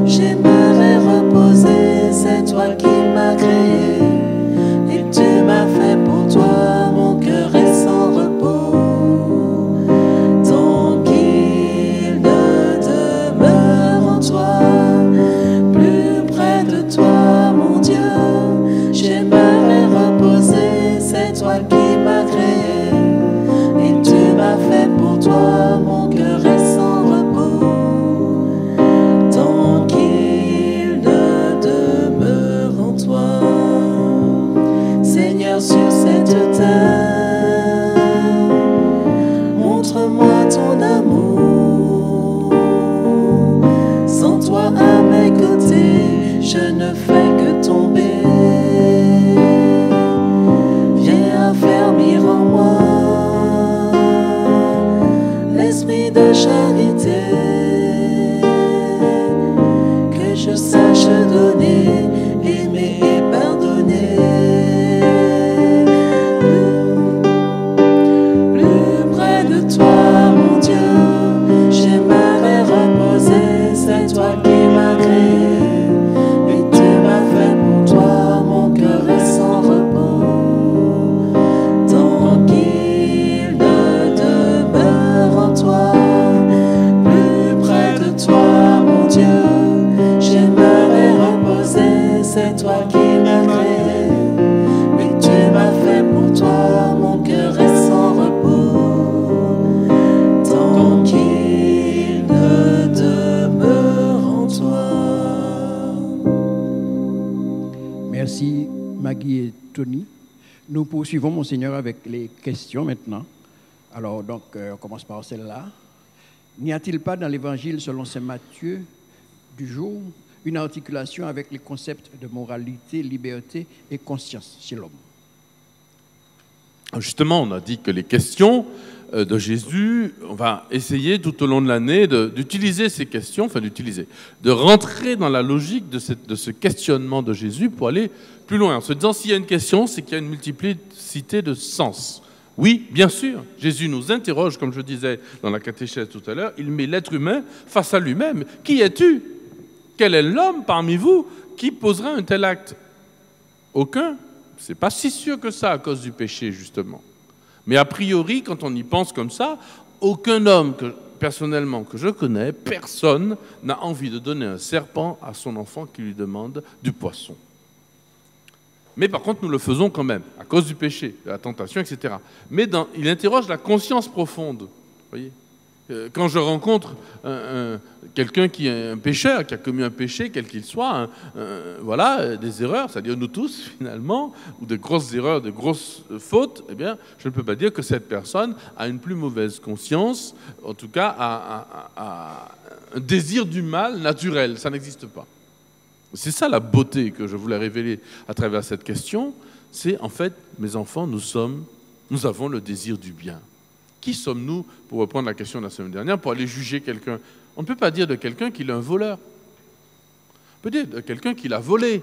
j'aimerais reposer. C'est toi qui m'as créé et tu m'as fait pour toi. Mon cœur est sans repos tant qu'il ne demeure en toi. Plus près de toi, mon Dieu, j'aimerais reposer. C'est toi qui m'as créé et tu m'as fait pour toi. Mon cœur est sans repos tant qu'il ne demeure en toi. Seigneur, sur cette terre, montre-moi ton amour. Sans toi à mes côtés, je ne fais que tomber. Viens affermir en moi l'esprit de charité, que je sache donner, aimer et pardonner. Plus près de toi, mon Dieu, j'aimerais reposer. C'est toi qui m'as créé et tu m'as fait pour toi. Mon cœur est sans repos tant qu'il ne demeure en toi. Plus près de toi, mon Dieu, j'aimerais reposer. C'est toi qui m'as créé et tu m'as fait pour toi. Mon cœur est sans repos tant qu'il ne demeure en toi. Merci Maggie et Tony. Nous poursuivons, Monseigneur, avec les questions maintenant. Alors, donc, on commence par celle-là. N'y a-t-il pas dans l'Évangile, selon saint Matthieu, du jour, une articulation avec les concepts de moralité, liberté et conscience chez l'homme? Justement, on a dit que les questions de Jésus, on va essayer tout au long de l'année d'utiliser ces questions, de rentrer dans la logique de ce questionnement de Jésus pour aller plus loin. En se disant, s'il y a une question, c'est qu'il y a une multiplicité de sens. Oui, bien sûr, Jésus nous interroge, comme je disais dans la catéchèse tout à l'heure, il met l'être humain face à lui-même. Qui es-tu? Quel est l'homme parmi vous qui posera un tel acte? Aucun. C'est pas si sûr que ça à cause du péché, justement. Mais a priori, quand on y pense comme ça, aucun homme personnellement que je connais, personne n'a envie de donner un serpent à son enfant qui lui demande du poisson. Mais par contre, nous le faisons quand même, à cause du péché, de la tentation, etc. Mais il interroge la conscience profonde. Voyez, quand je rencontre quelqu'un qui est un pécheur, qui a commis un péché, quel qu'il soit, voilà, des erreurs, c'est-à-dire nous tous finalement, ou de grosses erreurs, de grosses fautes, eh bien, je ne peux pas dire que cette personne a une plus mauvaise conscience, en tout cas a un désir du mal naturel, ça n'existe pas. C'est ça la beauté que je voulais révéler à travers cette question, c'est en fait, mes enfants, nous avons le désir du bien. Qui sommes-nous, pour reprendre la question de la semaine dernière, pour aller juger quelqu'un? On ne peut pas dire de quelqu'un qu'il est un voleur. On peut dire de quelqu'un qu'il a volé.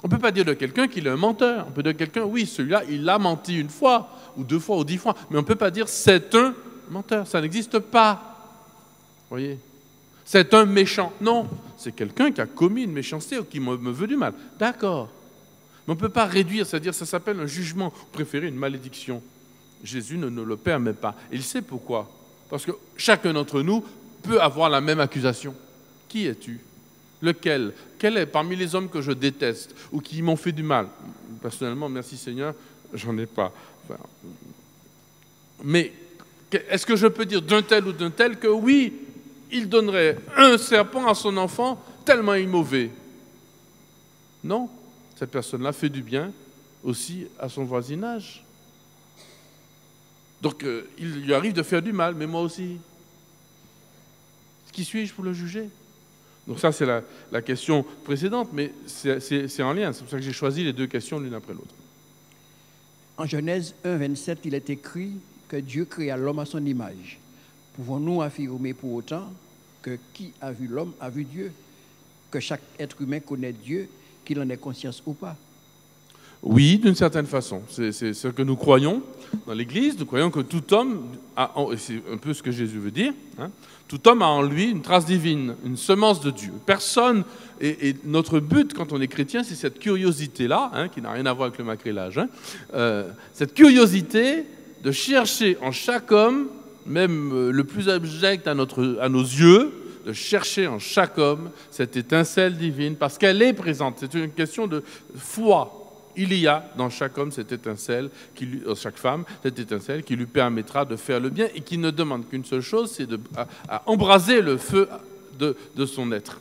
On ne peut pas dire de quelqu'un qu'il est un menteur. On peut dire de quelqu'un, oui, celui-là, il a menti une fois, ou 2 fois, ou 10 fois. Mais on ne peut pas dire c'est un menteur. Ça n'existe pas. Vous voyez? C'est un méchant. Non, c'est quelqu'un qui a commis une méchanceté ou qui me veut du mal. D'accord. Mais on ne peut pas réduire, c'est-à-dire ça s'appelle un jugement. Vous préférez une malédiction. Jésus ne nous le permet pas. Et il sait pourquoi. Parce que chacun d'entre nous peut avoir la même accusation. Qui es-tu? Lequel? Quel est parmi les hommes que je déteste ou qui m'ont fait du mal? Personnellement, merci Seigneur, j'en ai pas. Enfin, mais est-ce que je peux dire d'un tel ou d'un tel que oui, il donnerait un serpent à son enfant tellement il est mauvais? Non, cette personne-là fait du bien aussi à son voisinage. Donc, il lui arrive de faire du mal, mais moi aussi. Qui suis-je pour le juger? Donc ça, c'est la question précédente, mais c'est en lien. C'est pour ça que j'ai choisi les 2 questions l'une après l'autre. En Genèse 1, 27, il est écrit que Dieu créa l'homme à son image. Pouvons-nous affirmer pour autant que qui a vu l'homme a vu Dieu? que chaque être humain connaît Dieu, qu'il en ait conscience ou pas. Oui, d'une certaine façon. C'est ce que nous croyons dans l'Église. Nous croyons que tout homme a, et c'est un peu ce que Jésus veut dire, hein, tout homme a en lui une trace divine, une semence de Dieu. Personne, et notre but quand on est chrétien, c'est cette curiosité-là, hein, qui n'a rien à voir avec le macrélage, hein, cette curiosité de chercher en chaque homme, même le plus abject à nos yeux, de chercher en chaque homme cette étincelle divine, parce qu'elle est présente. C'est une question de foi. Il y a dans chaque homme cette étincelle, chaque femme, cette étincelle qui lui permettra de faire le bien et qui ne demande qu'une seule chose, c'est à embraser le feu de son être.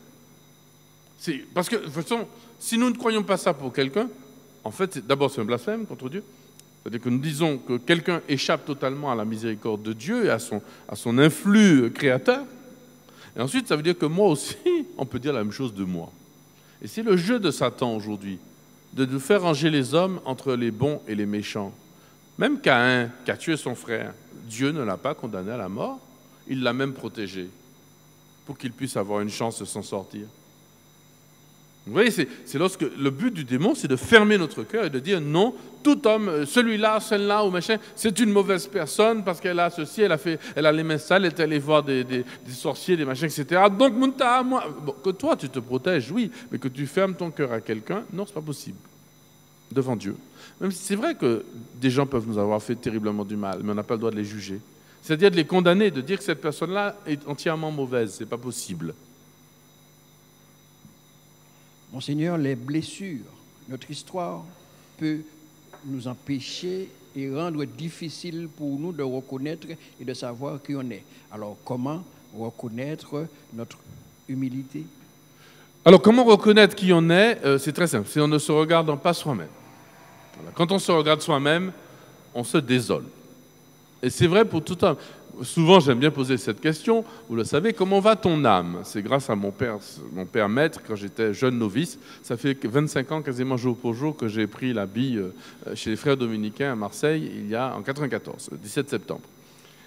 Parce que, de toute façon, si nous ne croyons pas ça pour quelqu'un, en fait, d'abord c'est un blasphème contre Dieu. C'est-à-dire que nous disons que quelqu'un échappe totalement à la miséricorde de Dieu et à son influx créateur. Et ensuite, ça veut dire que moi aussi, on peut dire la même chose de moi. Et c'est le jeu de Satan aujourd'hui, de nous faire ranger les hommes entre les bons et les méchants. Même Caïn, qui a tué son frère, Dieu ne l'a pas condamné à la mort, il l'a même protégé pour qu'il puisse avoir une chance de s'en sortir. Vous voyez, c'est lorsque le but du démon, c'est de fermer notre cœur et de dire non, tout homme, celui-là, celle-là ou machin, c'est une mauvaise personne parce qu'elle a ceci, elle a les mains sales, elle est allée voir des sorciers, des machins, etc. Donc, Munta, moi, bon, que toi tu te protèges, oui, mais que tu fermes ton cœur à quelqu'un, non, c'est pas possible. Devant Dieu. Même si c'est vrai que des gens peuvent nous avoir fait terriblement du mal, mais on n'a pas le droit de les juger. C'est-à-dire de les condamner, de dire que cette personne-là est entièrement mauvaise, c'est pas possible. Monseigneur, les blessures, notre histoire peut nous empêcher et rendre difficile pour nous de reconnaître et de savoir qui on est. Alors, comment reconnaître notre humilité? Alors, comment reconnaître qui on est? C'est très simple, c'est en ne se regardant pas soi-même. Voilà. Quand on se regarde soi-même, on se désole. Et c'est vrai pour tout homme. Souvent, j'aime bien poser cette question, vous le savez, comment va ton âme? C'est grâce à mon père maître, quand j'étais jeune novice. Ça fait 25 ans, quasiment jour pour jour, que j'ai pris l'habit chez les frères dominicains à Marseille, en 1994, le 17 septembre.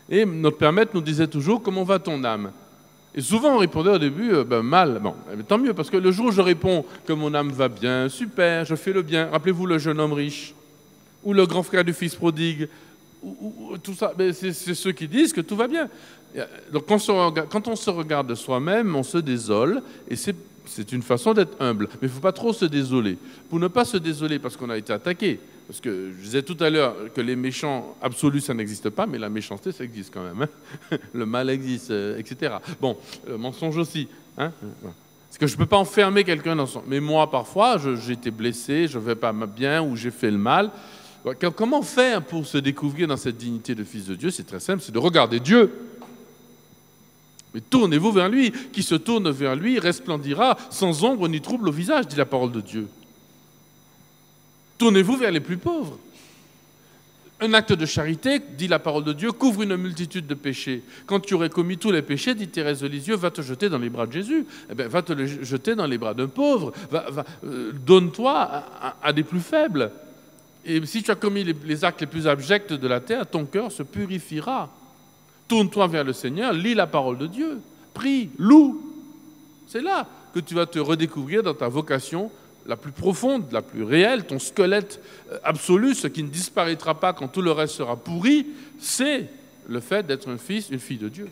Et notre père maître nous disait toujours, comment va ton âme? Et souvent, on répondait au début, mal. Bon, tant mieux, parce que le jour où je réponds que mon âme va bien, super, je fais le bien. Rappelez-vous le jeune homme riche, ou le grand frère du fils prodigue, tout ça, c'est ceux qui disent que tout va bien. Donc quand on se regarde de soi-même, on se désole, et c'est une façon d'être humble. Mais il ne faut pas trop se désoler. Pour ne pas se désoler parce qu'on a été attaqué, parce que je disais tout à l'heure que les méchants absolus, ça n'existe pas, mais la méchanceté, ça existe quand même. Hein. Le mal existe, etc. Bon, le mensonge aussi. Hein. Parce que je ne peux pas enfermer quelqu'un dans son... Mais moi, parfois, j'ai été blessé, je ne vais pas bien, ou j'ai fait le mal. Comment faire pour se découvrir dans cette dignité de fils de Dieu? C'est très simple, c'est de regarder Dieu. Mais tournez-vous vers lui. Qui se tourne vers lui resplendira sans ombre ni trouble au visage, dit la parole de Dieu. Tournez-vous vers les plus pauvres. Un acte de charité, dit la parole de Dieu, couvre une multitude de péchés. Quand tu aurais commis tous les péchés, dit Thérèse de Lisieux, va te jeter dans les bras de Jésus. Eh bien, va te jeter dans les bras d'un pauvre. Donne-toi à des plus faibles. Et si tu as commis les actes les plus abjects de la terre, ton cœur se purifiera. Tourne-toi vers le Seigneur, lis la parole de Dieu, prie, loue. C'est là que tu vas te redécouvrir dans ta vocation la plus profonde, la plus réelle, ton squelette absolu, ce qui ne disparaîtra pas quand tout le reste sera pourri, c'est le fait d'être un fils, une fille de Dieu.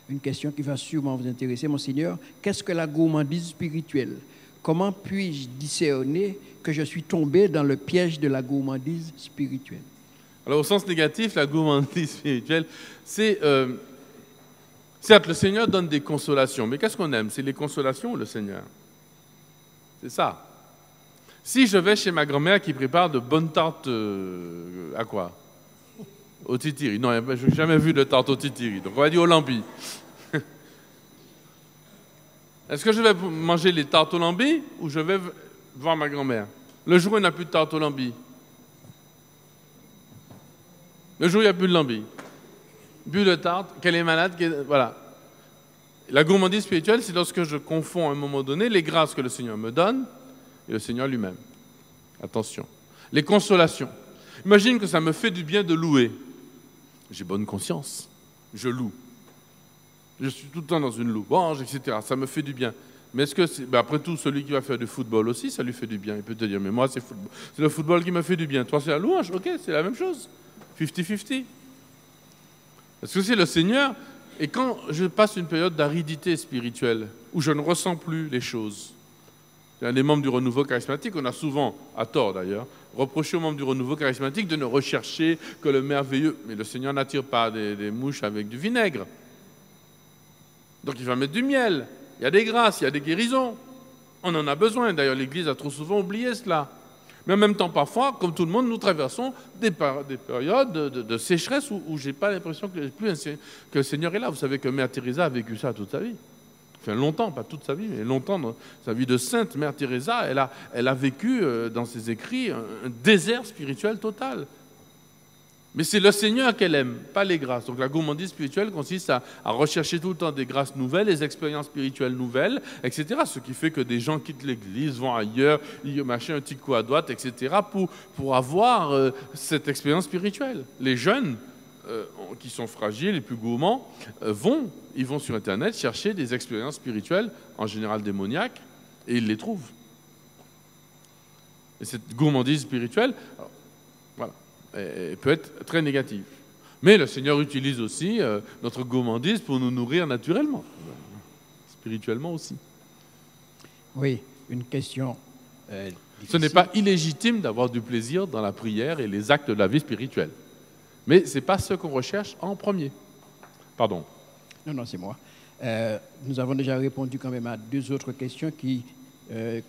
Une question qui va sûrement vous intéresser, Monseigneur. Qu'est-ce que la gourmandise spirituelle? Comment puis-je discerner que je suis tombé dans le piège de la gourmandise spirituelle? Alors, au sens négatif, la gourmandise spirituelle, c'est... certes, le Seigneur donne des consolations, mais qu'est-ce qu'on aime? C'est les consolations ou le Seigneur? C'est ça. Si je vais chez ma grand-mère qui prépare de bonnes tartes... à quoi? Au titiri. Non, je n'ai jamais vu de tarte au titiri, donc on va dire au lambi. Est-ce que je vais manger les tartes au lambi ou je vais voir ma grand-mère? Le jour où il n'y a plus de tarte au lambi. Le jour où il n'y a plus de lambi. Plus de tarte, qu'elle est malade, voilà. La gourmandise spirituelle, c'est lorsque je confonds à un moment donné les grâces que le Seigneur me donne et le Seigneur lui-même. Attention. Les consolations. Imagine que ça me fait du bien de louer. J'ai bonne conscience. Je loue. Je suis tout le temps dans une louange, etc. Ça me fait du bien. Mais est-ce que, après tout, celui qui va faire du football aussi, ça lui fait du bien. Il peut te dire, mais moi, c'est le football qui me fait du bien. Toi, c'est la louange. Ok, c'est la même chose. 50-50. Parce que c'est le Seigneur. Et quand je passe une période d'aridité spirituelle, où je ne ressens plus les choses, les membres du renouveau charismatique, on a souvent, à tort d'ailleurs, reproché aux membres du renouveau charismatique de ne rechercher que le merveilleux. Mais le Seigneur n'attire pas des mouches avec du vinaigre. Donc il va mettre du miel. Il y a des grâces, il y a des guérisons. On en a besoin. D'ailleurs, l'Église a trop souvent oublié cela. Mais en même temps, parfois, comme tout le monde, nous traversons des périodes de sécheresse où je n'ai pas l'impression que le Seigneur est là. Vous savez que Mère Teresa a vécu ça toute sa vie. Enfin, longtemps, pas toute sa vie, mais longtemps dans sa vie de sainte. Mère Teresa, elle a vécu dans ses écrits un désert spirituel total. Mais c'est le Seigneur qu'elle aime, pas les grâces. Donc la gourmandise spirituelle consiste à rechercher tout le temps des grâces nouvelles, des expériences spirituelles nouvelles, etc. Ce qui fait que des gens quittent l'Église, vont ailleurs, ils mâchent un petit coup à droite, etc. pour avoir cette expérience spirituelle. Les jeunes qui sont fragiles, les plus gourmands, ils vont sur Internet chercher des expériences spirituelles, en général démoniaques, et ils les trouvent. Et cette gourmandise spirituelle, alors, voilà, elle peut être très négative. Mais le Seigneur utilise aussi notre gourmandise pour nous nourrir naturellement, spirituellement aussi. Oui, une question. Ce n'est pas illégitime d'avoir du plaisir dans la prière et les actes de la vie spirituelle. Mais ce n'est pas ce qu'on recherche en premier. Pardon. Non, c'est moi. Nous avons déjà répondu quand même à 2 autres questions qui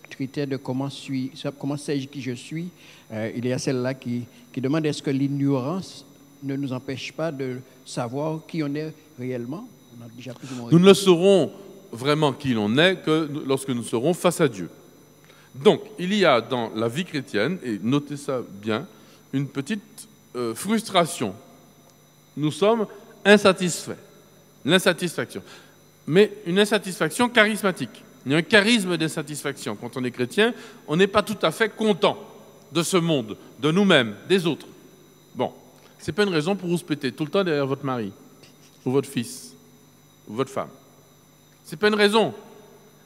traitaient de comment sais-je qui je suis. Il y a celle-là qui demande est-ce que l'ignorance ne nous empêche pas de savoir qui on est réellement. On a déjà plus ou moins... Nous ne saurons vraiment qui l'on est que lorsque nous serons face à Dieu. Donc, il y a dans la vie chrétienne, et notez ça bien, une petite frustration. Nous sommes insatisfaits. L'insatisfaction. Mais une insatisfaction charismatique. Il y a un charisme d'insatisfaction. Quand on est chrétien, on n'est pas tout à fait content de ce monde, de nous-mêmes, des autres. Bon, ce n'est pas une raison pour vous se péter tout le temps derrière votre mari, ou votre fils, ou votre femme. Ce n'est pas une raison.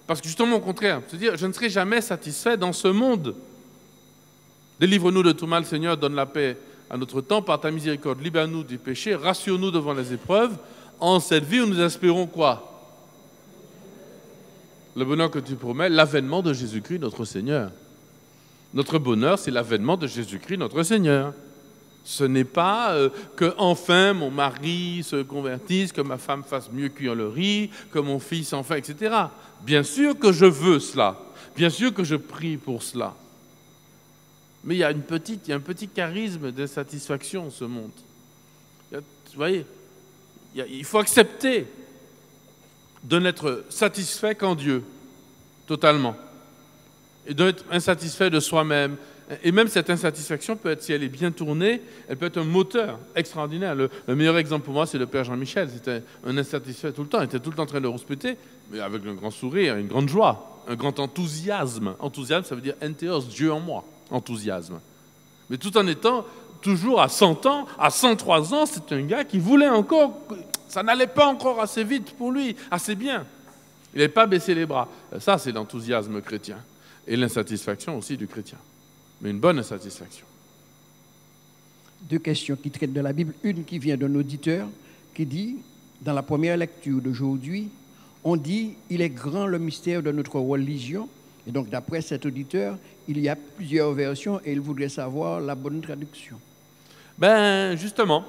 Parce que justement, au contraire, se dire, je ne serai jamais satisfait dans ce monde. Délivre-nous de tout mal, Seigneur, donne la paix à notre temps, par ta miséricorde, libère-nous du péché, rassure-nous devant les épreuves. En cette vie où nous espérons quoi? Le bonheur que tu promets, l'avènement de Jésus-Christ, notre Seigneur. Notre bonheur, c'est l'avènement de Jésus-Christ, notre Seigneur. Ce n'est pas que enfin mon mari se convertisse, que ma femme fasse mieux cuire le riz, que mon fils enfin, etc. Bien sûr que je veux cela. Bien sûr que je prie pour cela. Mais il y a un petit charisme d'insatisfaction, ce monde. Vous voyez, il faut accepter de n'être satisfait qu'en Dieu, totalement. Et d'être insatisfait de soi-même. Et même cette insatisfaction peut être, si elle est bien tournée, elle peut être un moteur extraordinaire. Le meilleur exemple pour moi, c'est le Père Jean-Michel. C'était un insatisfait tout le temps. Il était tout le temps en train de rouspéter, mais avec un grand sourire, une grande joie, un grand enthousiasme. Enthousiasme, ça veut dire entheos, Dieu en moi. Enthousiasme. Mais tout en étant toujours à 100 ans, à 103 ans, c'est un gars qui voulait encore... Ça n'allait pas encore assez vite pour lui, assez bien. Il n'avait pas baissé les bras. Ça, c'est l'enthousiasme chrétien. Et l'insatisfaction aussi du chrétien. Mais une bonne insatisfaction. 2 questions qui traitent de la Bible. Une qui vient d'un auditeur qui dit, dans la première lecture d'aujourd'hui, on dit « Il est grand le mystère de notre religion ». Et donc, d'après cet auditeur, il y a plusieurs versions et il voudrait savoir la bonne traduction. Ben, justement,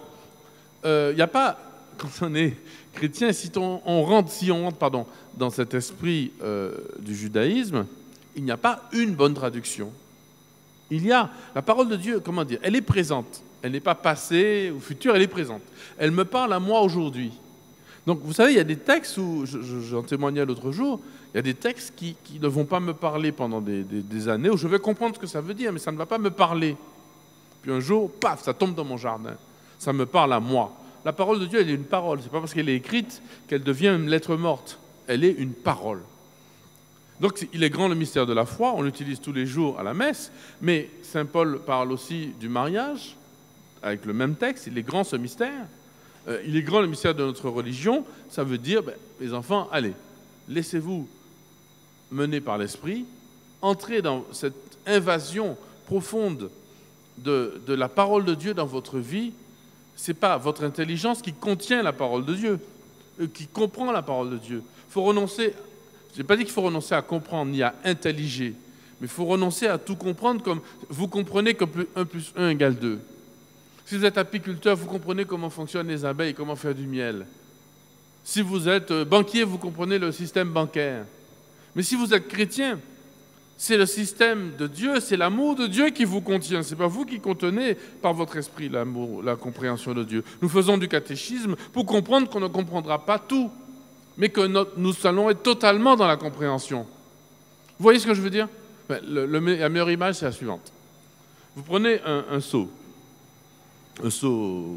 il n'y a pas, quand on est chrétien, si on rentre dans cet esprit du judaïsme, il n'y a pas une bonne traduction. Il y a la parole de Dieu, comment dire, elle est présente. Elle n'est pas passée ou future, elle est présente. Elle me parle à moi aujourd'hui. Donc, vous savez, il y a des textes où, j'en témoignais l'autre jour, il y a des textes qui ne vont pas me parler pendant des années, où je vais comprendre ce que ça veut dire, mais ça ne va pas me parler. Puis un jour, paf, ça tombe dans mon jardin. Ça me parle à moi. La parole de Dieu, elle est une parole. Ce n'est pas parce qu'elle est écrite qu'elle devient une lettre morte. Elle est une parole. Donc, il est grand le mystère de la foi, on l'utilise tous les jours à la messe, mais Saint Paul parle aussi du mariage, avec le même texte, il est grand ce mystère. Il est grand le mystère de notre religion, ça veut dire, les enfants, allez, laissez-vous mené par l'Esprit, entrez dans cette invasion profonde de la parole de Dieu dans votre vie. Ce n'est pas votre intelligence qui contient la parole de Dieu, qui comprend la parole de Dieu. Il faut renoncer, je n'ai pas dit qu'il faut renoncer à comprendre ni à intelliger, mais il faut renoncer à tout comprendre comme vous comprenez que 1 + 1 = 2. Si vous êtes apiculteur, vous comprenez comment fonctionnent les abeilles, comment faire du miel. Si vous êtes banquier, vous comprenez le système bancaire. Mais si vous êtes chrétien, c'est le système de Dieu, c'est l'amour de Dieu qui vous contient. Ce n'est pas vous qui contenez par votre esprit l'amour, la compréhension de Dieu. Nous faisons du catéchisme pour comprendre qu'on ne comprendra pas tout, mais que nous allons être totalement dans la compréhension. Vous voyez ce que je veux dire? La meilleure image, c'est la suivante. Vous prenez un seau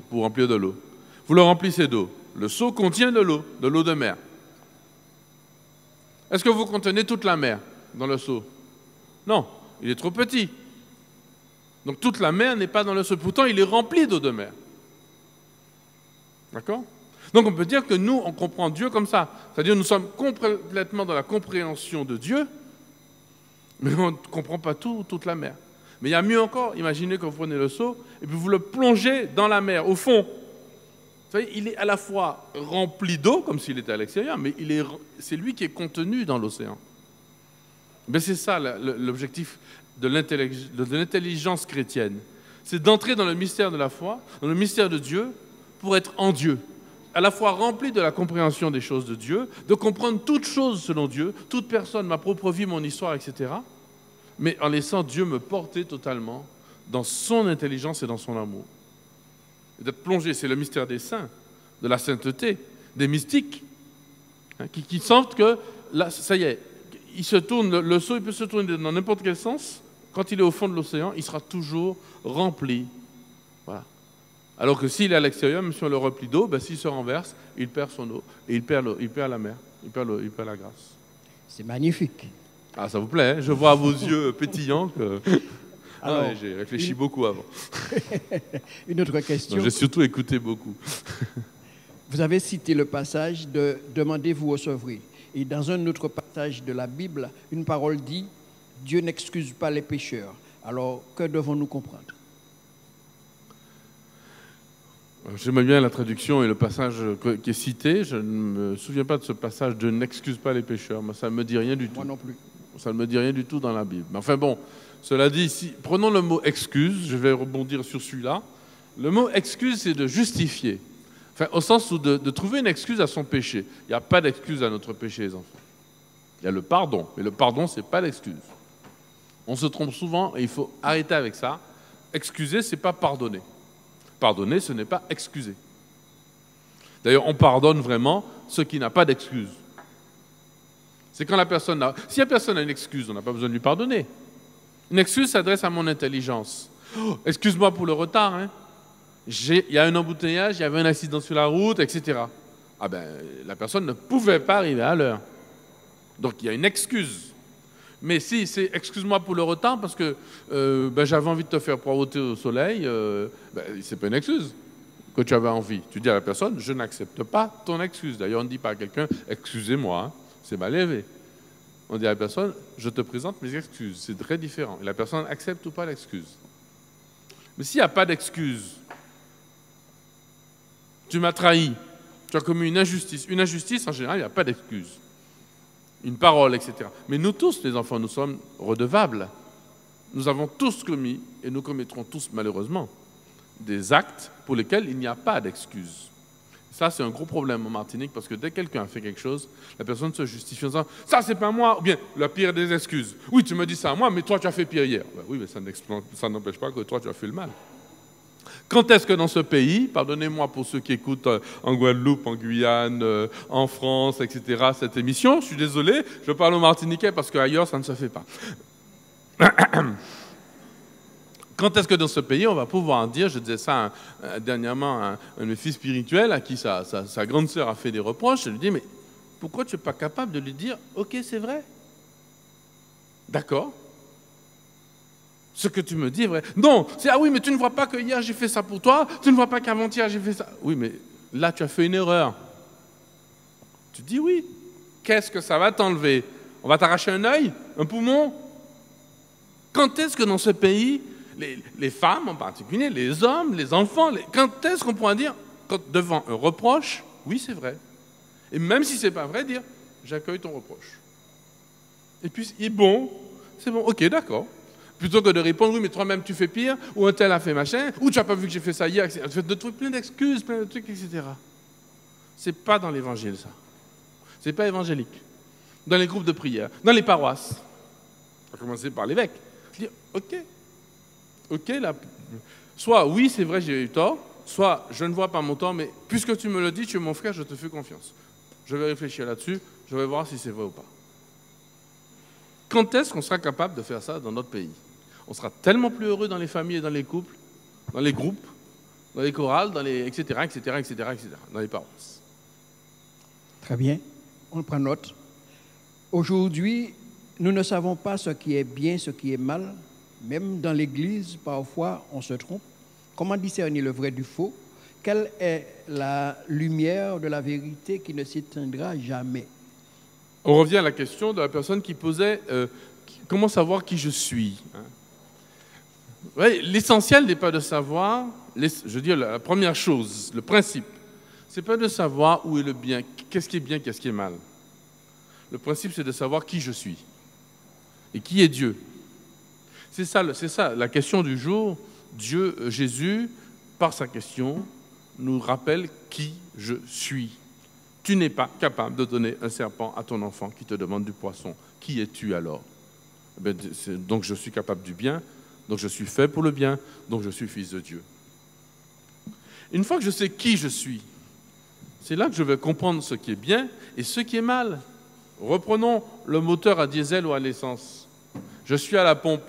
pour remplir de l'eau. Vous le remplissez d'eau. Le seau contient de l'eau de mer. Est-ce que vous contenez toute la mer dans le seau? Non, il est trop petit. Donc toute la mer n'est pas dans le seau. Pourtant, il est rempli d'eau de mer. D'accord? Donc on peut dire que nous, on comprend Dieu comme ça. C'est-à-dire nous sommes complètement dans la compréhension de Dieu, mais on ne comprend pas toute la mer. Mais il y a mieux encore, imaginez que vous prenez le seau et puis vous le plongez dans la mer, au fond. Vous savez, il est à la fois rempli d'eau, comme s'il était à l'extérieur, mais c'est lui qui est contenu dans l'océan. Mais c'est ça l'objectif de l'intelligence chrétienne. C'est d'entrer dans le mystère de la foi, dans le mystère de Dieu, pour être en Dieu. À la fois rempli de la compréhension des choses de Dieu, de comprendre toutes choses selon Dieu, toute personne, ma propre vie, mon histoire, etc. Mais en laissant Dieu me porter totalement dans son intelligence et dans son amour. Et d'être plongé, c'est le mystère des saints, de la sainteté, des mystiques, hein, qui sentent que, là, ça y est, le seau il peut se tourner dans n'importe quel sens. Quand il est au fond de l'océan, il sera toujours rempli. Voilà. Alors que s'il est à l'extérieur, même si on le remplit d'eau, ben, s'il se renverse, il perd son eau. Et il perd la mer, il perd la grâce. C'est magnifique. Ah, ça vous plaît, hein? Je vois à vos yeux pétillants que... Alors, ouais, j'ai réfléchi beaucoup avant. Une autre question. J'ai surtout écouté beaucoup. Vous avez cité le passage de « Demandez, vous recevrez ». Et dans un autre passage de la Bible, une parole dit « Dieu n'excuse pas les pécheurs ». Alors, que devons-nous comprendre? J'aime bien la traduction et le passage qui est cité. Je ne me souviens pas de ce passage « Dieu n'excuse pas les pécheurs ». Ça ne me dit rien du tout. Moi non plus. Ça ne me dit rien du tout dans la Bible. Mais enfin bon, cela dit, prenons le mot « excuse », je vais rebondir sur celui-là. Le mot « excuse », c'est de justifier. Enfin, au sens où de trouver une excuse à son péché. Il n'y a pas d'excuse à notre péché, les enfants. Il y a le pardon, mais le pardon, ce n'est pas l'excuse. On se trompe souvent et il faut arrêter avec ça. Excuser, ce n'est pas pardonner. Pardonner, ce n'est pas excuser. D'ailleurs, on pardonne vraiment ce qui n'a pas d'excuse. C'est quand la personne a... Si la personne a une excuse, on n'a pas besoin de lui pardonner. Une excuse s'adresse à mon intelligence. Oh, excuse-moi pour le retard, hein. Il y a un embouteillage, il y avait un accident sur la route, etc. Ah ben, la personne ne pouvait pas arriver à l'heure. Donc il y a une excuse. Mais si c'est excuse-moi pour le retard parce que j'avais envie de te faire poireauter au soleil, c'est pas une excuse que tu avais envie. Tu dis à la personne, je n'accepte pas ton excuse. D'ailleurs, on ne dit pas à quelqu'un, excusez-moi, hein, c'est mal élevé. On dit à la personne, je te présente mes excuses. C'est très différent. Et la personne accepte ou pas l'excuse. Mais s'il n'y a pas d'excuse, tu m'as trahi, tu as commis une injustice. Une injustice, en général, il n'y a pas d'excuse. Une parole, etc. Mais nous tous, les enfants, nous sommes redevables. Nous avons tous commis, et nous commettrons tous, malheureusement, des actes pour lesquels il n'y a pas d'excuse. Ça, c'est un gros problème en Martinique, parce que dès que quelqu'un a fait quelque chose, la personne se justifie en disant « ça, c'est pas moi », ou bien « la pire des excuses ». « Oui, tu me dis ça à moi, mais toi, tu as fait pire hier. » Oui, mais ça n'empêche pas que toi, tu as fait le mal. Quand est-ce que dans ce pays, pardonnez-moi pour ceux qui écoutent en Guadeloupe, en Guyane, en France, etc., cette émission, je suis désolé, je parle au Martiniquais parce qu'ailleurs, ça ne se fait pas. Quand est-ce que dans ce pays, on va pouvoir dire, je disais ça dernièrement à un de mes fils spirituels, à qui sa grande sœur a fait des reproches, je lui dis, mais pourquoi tu n'es pas capable de lui dire, ok, c'est vrai? D'accord. Ce que tu me dis est vrai. Non, c'est ah oui, mais tu ne vois pas que hier j'ai fait ça pour toi, tu ne vois pas qu'avant-hier j'ai fait ça. Oui, mais là tu as fait une erreur. Tu dis oui. Qu'est-ce que ça va t'enlever On va t'arracher un œil, un poumon. Quand est-ce que dans ce pays, les femmes en particulier, les hommes, les enfants, quand est-ce qu'on pourra dire, devant un reproche, oui c'est vrai. Et même si c'est pas vrai, dire, j'accueille ton reproche. Et puis, il est bon, c'est bon, ok, d'accord. Plutôt que de répondre, oui, mais toi-même tu fais pire, ou un tel a fait machin, ou tu n'as pas vu que j'ai fait ça hier, etc. Tu fais plein d'excuses, plein de trucs, etc. C'est pas dans l'évangile, ça. C'est pas évangélique. Dans les groupes de prière, dans les paroisses. On va commencer par l'évêque. Dire, ok, là, soit oui, c'est vrai, j'ai eu tort, soit je ne vois pas mon tort, mais puisque tu me le dis, tu es mon frère, je te fais confiance. Je vais réfléchir là-dessus, je vais voir si c'est vrai ou pas. Quand est-ce qu'on sera capable de faire ça dans notre pays? On sera tellement plus heureux dans les familles et dans les couples, dans les groupes, dans les chorales, etc., dans les paroisses. Très bien, on prend note. Aujourd'hui, nous ne savons pas ce qui est bien, ce qui est mal. Même dans l'Église, parfois, on se trompe. Comment discerner le vrai du faux? Quelle est la lumière de la vérité qui ne s'éteindra jamais? On revient à la question de la personne qui posait comment savoir qui je suis, hein? Ouais, l'essentiel n'est pas de savoir, je veux dire la première chose, le principe, c'est pas de savoir où est le bien, qu'est-ce qui est bien, qu'est-ce qui est mal. Le principe, c'est de savoir qui je suis et qui est Dieu. C'est ça la question du jour. Dieu, Jésus, par sa question, nous rappelle qui je suis. Tu n'es pas capable de donner un serpent à ton enfant qui te demande du poisson. Qui es-tu alors? Donc je suis capable du bien, donc je suis fait pour le bien, donc je suis fils de Dieu. Une fois que je sais qui je suis, c'est là que je vais comprendre ce qui est bien et ce qui est mal. Reprenons le moteur à diesel ou à l'essence. Je suis à la pompe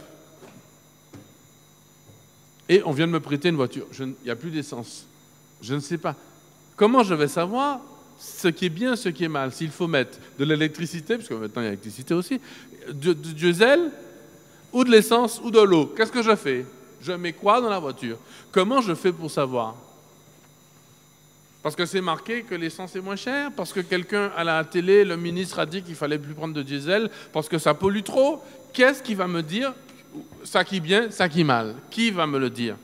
et on vient de me prêter une voiture. Il n'y a plus d'essence. Je ne sais pas. Comment je vais savoir ce qui est bien, ce qui est mal? S'il faut mettre de l'électricité, parce que maintenant il y a l'électricité aussi, du diesel, ou de l'essence, ou de l'eau, qu'est-ce que je fais? Je mets quoi dans la voiture? Comment je fais pour savoir? Parce que c'est marqué que l'essence est moins chère, parce que quelqu'un à la télé, le ministre a dit qu'il ne fallait plus prendre de diesel, parce que ça pollue trop. Qu'est-ce qui va me dire ça qui est bien, ça qui est mal? Qui va me le dire?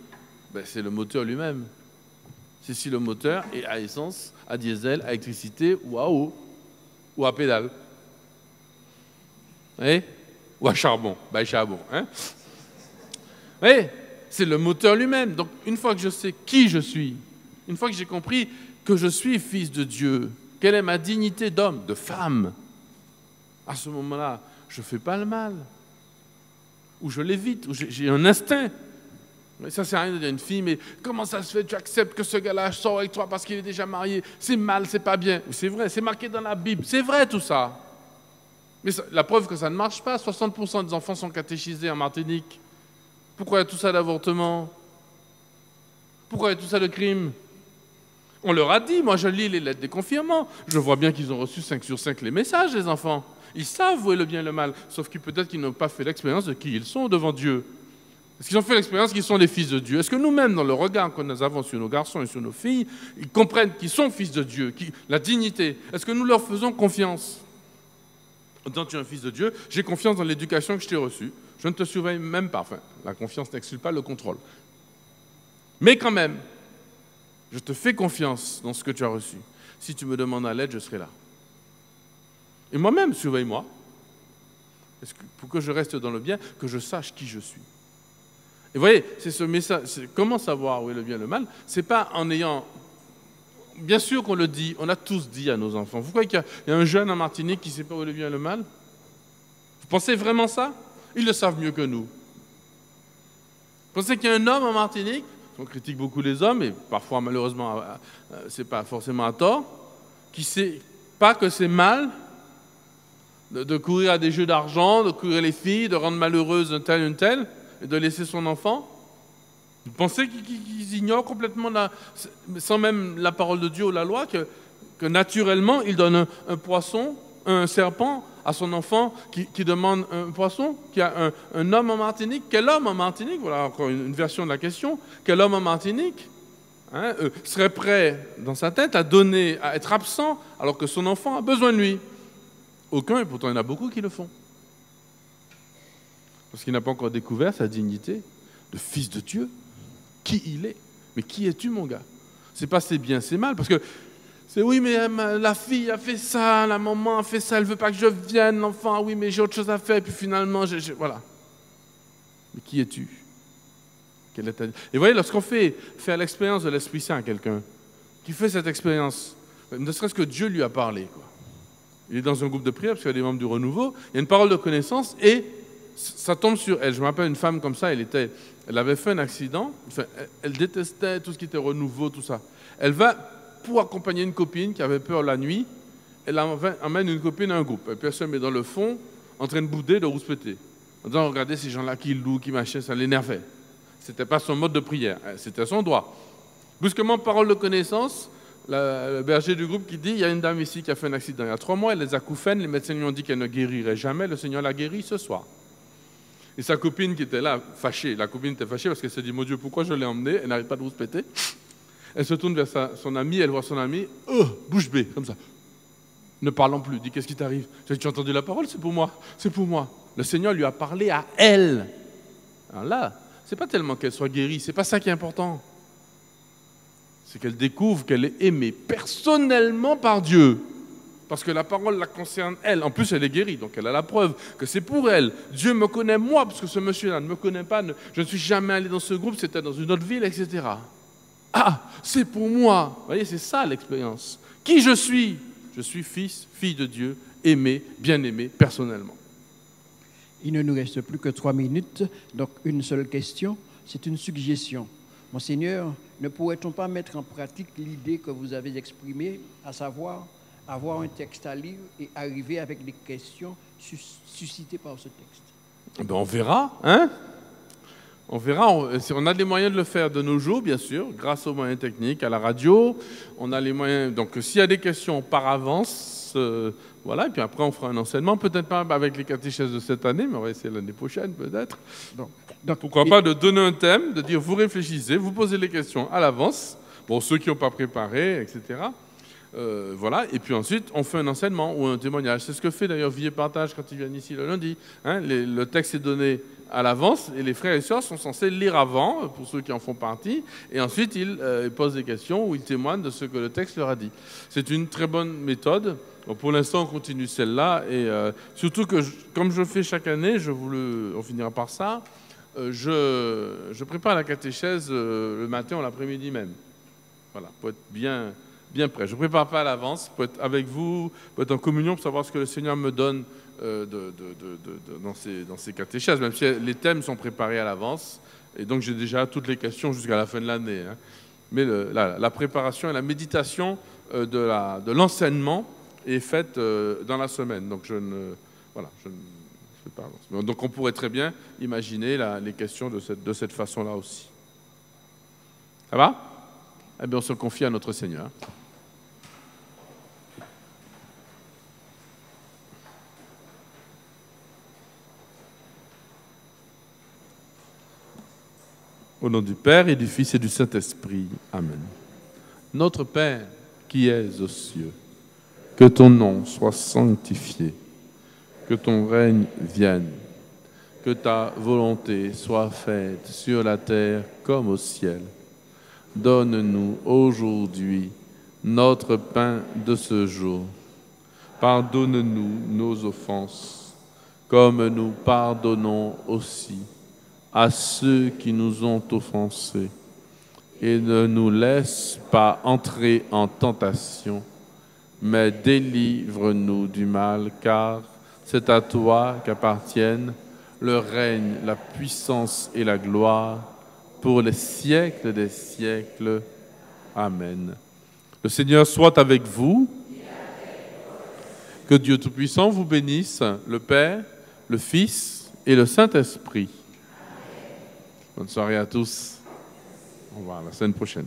C'est le moteur lui-même. C'est si le moteur est à essence, à diesel, à électricité ou à eau, ou à pédale. Ou à charbon. Charbon. Hein? C'est le moteur lui-même. Donc, une fois que je sais qui je suis, une fois que j'ai compris que je suis fils de Dieu, quelle est ma dignité d'homme, de femme, à ce moment-là, je ne fais pas le mal. Ou je l'évite, ou j'ai un instinct. Ça ne sert à rien de dire à une fille, mais comment ça se fait, tu acceptes que ce gars-là sort avec toi parce qu'il est déjà marié? C'est mal, c'est pas bien. C'est vrai, c'est marqué dans la Bible, c'est vrai tout ça. Mais la preuve que ça ne marche pas, 60% des enfants sont catéchisés en Martinique. Pourquoi il y a tout ça d'avortement? Pourquoi il y a tout ça de crime? On leur a dit, moi je lis les lettres des confirmants, je vois bien qu'ils ont reçu 5 sur 5 les messages, les enfants. Ils savent où est le bien et le mal, sauf que peut-être qu'ils n'ont pas fait l'expérience de qui ils sont devant Dieu. Est-ce qu'ils ont fait l'expérience qu'ils sont les fils de Dieu? Est-ce que nous-mêmes, dans le regard que nous avons sur nos garçons et sur nos filles, ils comprennent qu'ils sont fils de Dieu, la dignité? Est-ce que nous leur faisons confiance? Quand tu es un fils de Dieu, j'ai confiance dans l'éducation que je t'ai reçue. Je ne te surveille même pas. Enfin, la confiance n'exclut pas le contrôle. Mais quand même, je te fais confiance dans ce que tu as reçu. Si tu me demandes à l'aide, je serai là. Et moi-même, surveille-moi. Pour que je reste dans le bien, que je sache qui je suis. Et vous voyez, c'est ce message. Comment savoir où est le bien et le mal? C'est pas en ayant... Bien sûr qu'on le dit, on a tous dit à nos enfants. Vous croyez qu'il y a un jeune en Martinique qui ne sait pas où est le bien et le mal? Vous pensez vraiment ça? Ils le savent mieux que nous. Vous pensez qu'il y a un homme en Martinique, on critique beaucoup les hommes, et parfois malheureusement, c'est pas forcément à tort, qui ne sait pas que c'est mal de courir à des jeux d'argent, de courir les filles, de rendre malheureuse une telle, et de laisser son enfant? Vous pensez qu'ils ignorent complètement, sans même la parole de Dieu ou la loi, que naturellement, il donne un poisson, un serpent à son enfant qui demande un poisson, qu'il y a un homme en Martinique? Quel homme en Martinique? Voilà encore une version de la question. Quel homme en Martinique serait prêt, dans sa tête, à donner, à être absent, alors que son enfant a besoin de lui? Aucun, et pourtant il y en a beaucoup qui le font. Parce qu'il n'a pas encore découvert sa dignité de fils de Dieu. Qui il est. Mais qui es-tu, mon gars? C'est pas c'est bien, c'est mal. Parce que c'est oui, mais la fille a fait ça, la maman a fait ça, elle veut pas que je vienne, l'enfant, oui, mais j'ai autre chose à faire, et puis finalement, voilà. Mais qui es-tu? Quelle est ta... Et vous voyez, lorsqu'on fait l'expérience de l'Esprit Saint à quelqu'un, qui fait cette expérience, ne serait-ce que Dieu lui a parlé, quoi. Il est dans un groupe de prière, parce qu'il y a des membres du renouveau, il y a une parole de connaissance, et ça tombe sur elle. Je me rappelle une femme comme ça, elle avait fait un accident, enfin, elle détestait tout ce qui était renouveau, tout ça. Elle va pour accompagner une copine qui avait peur la nuit, elle emmène une copine à un groupe. Et puis elle se met dans le fond, en train de bouder, de rouspéter. En disant, regardez ces gens-là qui louent, qui machin, ça l'énervait. Ce n'était pas son mode de prière, c'était son droit. Brusquement, parole de connaissance, le berger du groupe qui dit, il y a une dame ici qui a fait un accident. Il y a 3 mois, elle les acouphènes, les médecins lui ont dit qu'elle ne guérirait jamais, le Seigneur l'a guérie ce soir. Et sa copine qui était là, fâchée, la copine était fâchée parce qu'elle s'est dit, mon Dieu, pourquoi je l'ai emmenée? Elle n'arrête pas de rouspéter. Elle se tourne vers son ami, elle voit son ami, bouche bée, comme ça. Ne parlant plus, dit, qu'est-ce qui t'arrive? Tu as entendu la parole? C'est pour moi, c'est pour moi. Le Seigneur lui a parlé à elle. Alors là, c'est pas tellement qu'elle soit guérie, c'est pas ça qui est important. C'est qu'elle découvre qu'elle est aimée personnellement par Dieu. Parce que la parole la concerne elle. En plus, elle est guérie, donc elle a la preuve que c'est pour elle. Dieu me connaît moi, parce que ce monsieur-là ne me connaît pas. Je ne suis jamais allé dans ce groupe, c'était dans une autre ville, etc. Ah, c'est pour moi. Vous voyez, c'est ça l'expérience. Qui je suis? Je suis fils, fille de Dieu, aimé, bien-aimé, personnellement. Il ne nous reste plus que 3 minutes, donc une seule question, c'est une suggestion. Monseigneur, ne pourrait-on pas mettre en pratique l'idée que vous avez exprimée, à savoir avoir un texte à lire et arriver avec des questions suscitées par ce texte? Ben on verra, hein? On verra, on a les moyens de le faire de nos jours, bien sûr, grâce aux moyens techniques, à la radio. On a les moyens. Donc, s'il y a des questions par avance, voilà, et puis après, on fera un enseignement. Peut-être pas avec les catéchèses de cette année, mais on va essayer l'année prochaine, peut-être. Donc, pourquoi pas de donner un thème, de dire vous réfléchissez, vous posez les questions à l'avance. Bon, ceux qui n'ont pas préparé, etc. Voilà, et puis ensuite, on fait un enseignement ou un témoignage. C'est ce que fait d'ailleurs Vie et Partage quand ils viennent ici le lundi. Hein, le texte est donné à l'avance et les frères et sœurs sont censés lire avant, pour ceux qui en font partie, et ensuite ils posent des questions ou ils témoignent de ce que le texte leur a dit. C'est une très bonne méthode. Donc, pour l'instant, on continue celle-là, et surtout que, comme je fais chaque année, on finira par ça, je prépare la catéchèse le matin ou l'après-midi même. Voilà, pour être bien prêt. Je ne prépare pas à l'avance pour être avec vous, pour être en communion, pour savoir ce que le Seigneur me donne dans ces catéchèses, même si les thèmes sont préparés à l'avance. Et donc, j'ai déjà toutes les questions jusqu'à la fin de l'année. Hein. Mais la préparation et la méditation de l'enseignement est faite dans la semaine. Donc, je ne fais pas avance. Donc, on pourrait très bien imaginer les questions de cette façon-là aussi. Ça va? Eh bien, on se confie à notre Seigneur. Au nom du Père et du Fils et du Saint-Esprit. Amen. Notre Père, qui es aux cieux, que ton nom soit sanctifié, que ton règne vienne, que ta volonté soit faite sur la terre comme au ciel. Donne-nous aujourd'hui notre pain de ce jour. Pardonne-nous nos offenses, comme nous pardonnons aussi à ceux qui nous ont offensés. Et ne nous laisse pas entrer en tentation, mais délivre-nous du mal, car c'est à toi qu'appartiennent le règne, la puissance et la gloire, pour les siècles des siècles. Amen. Le Seigneur soit avec vous. Que Dieu Tout-Puissant vous bénisse, le Père, le Fils et le Saint-Esprit. Bonne soirée à tous. Au revoir, la semaine prochaine.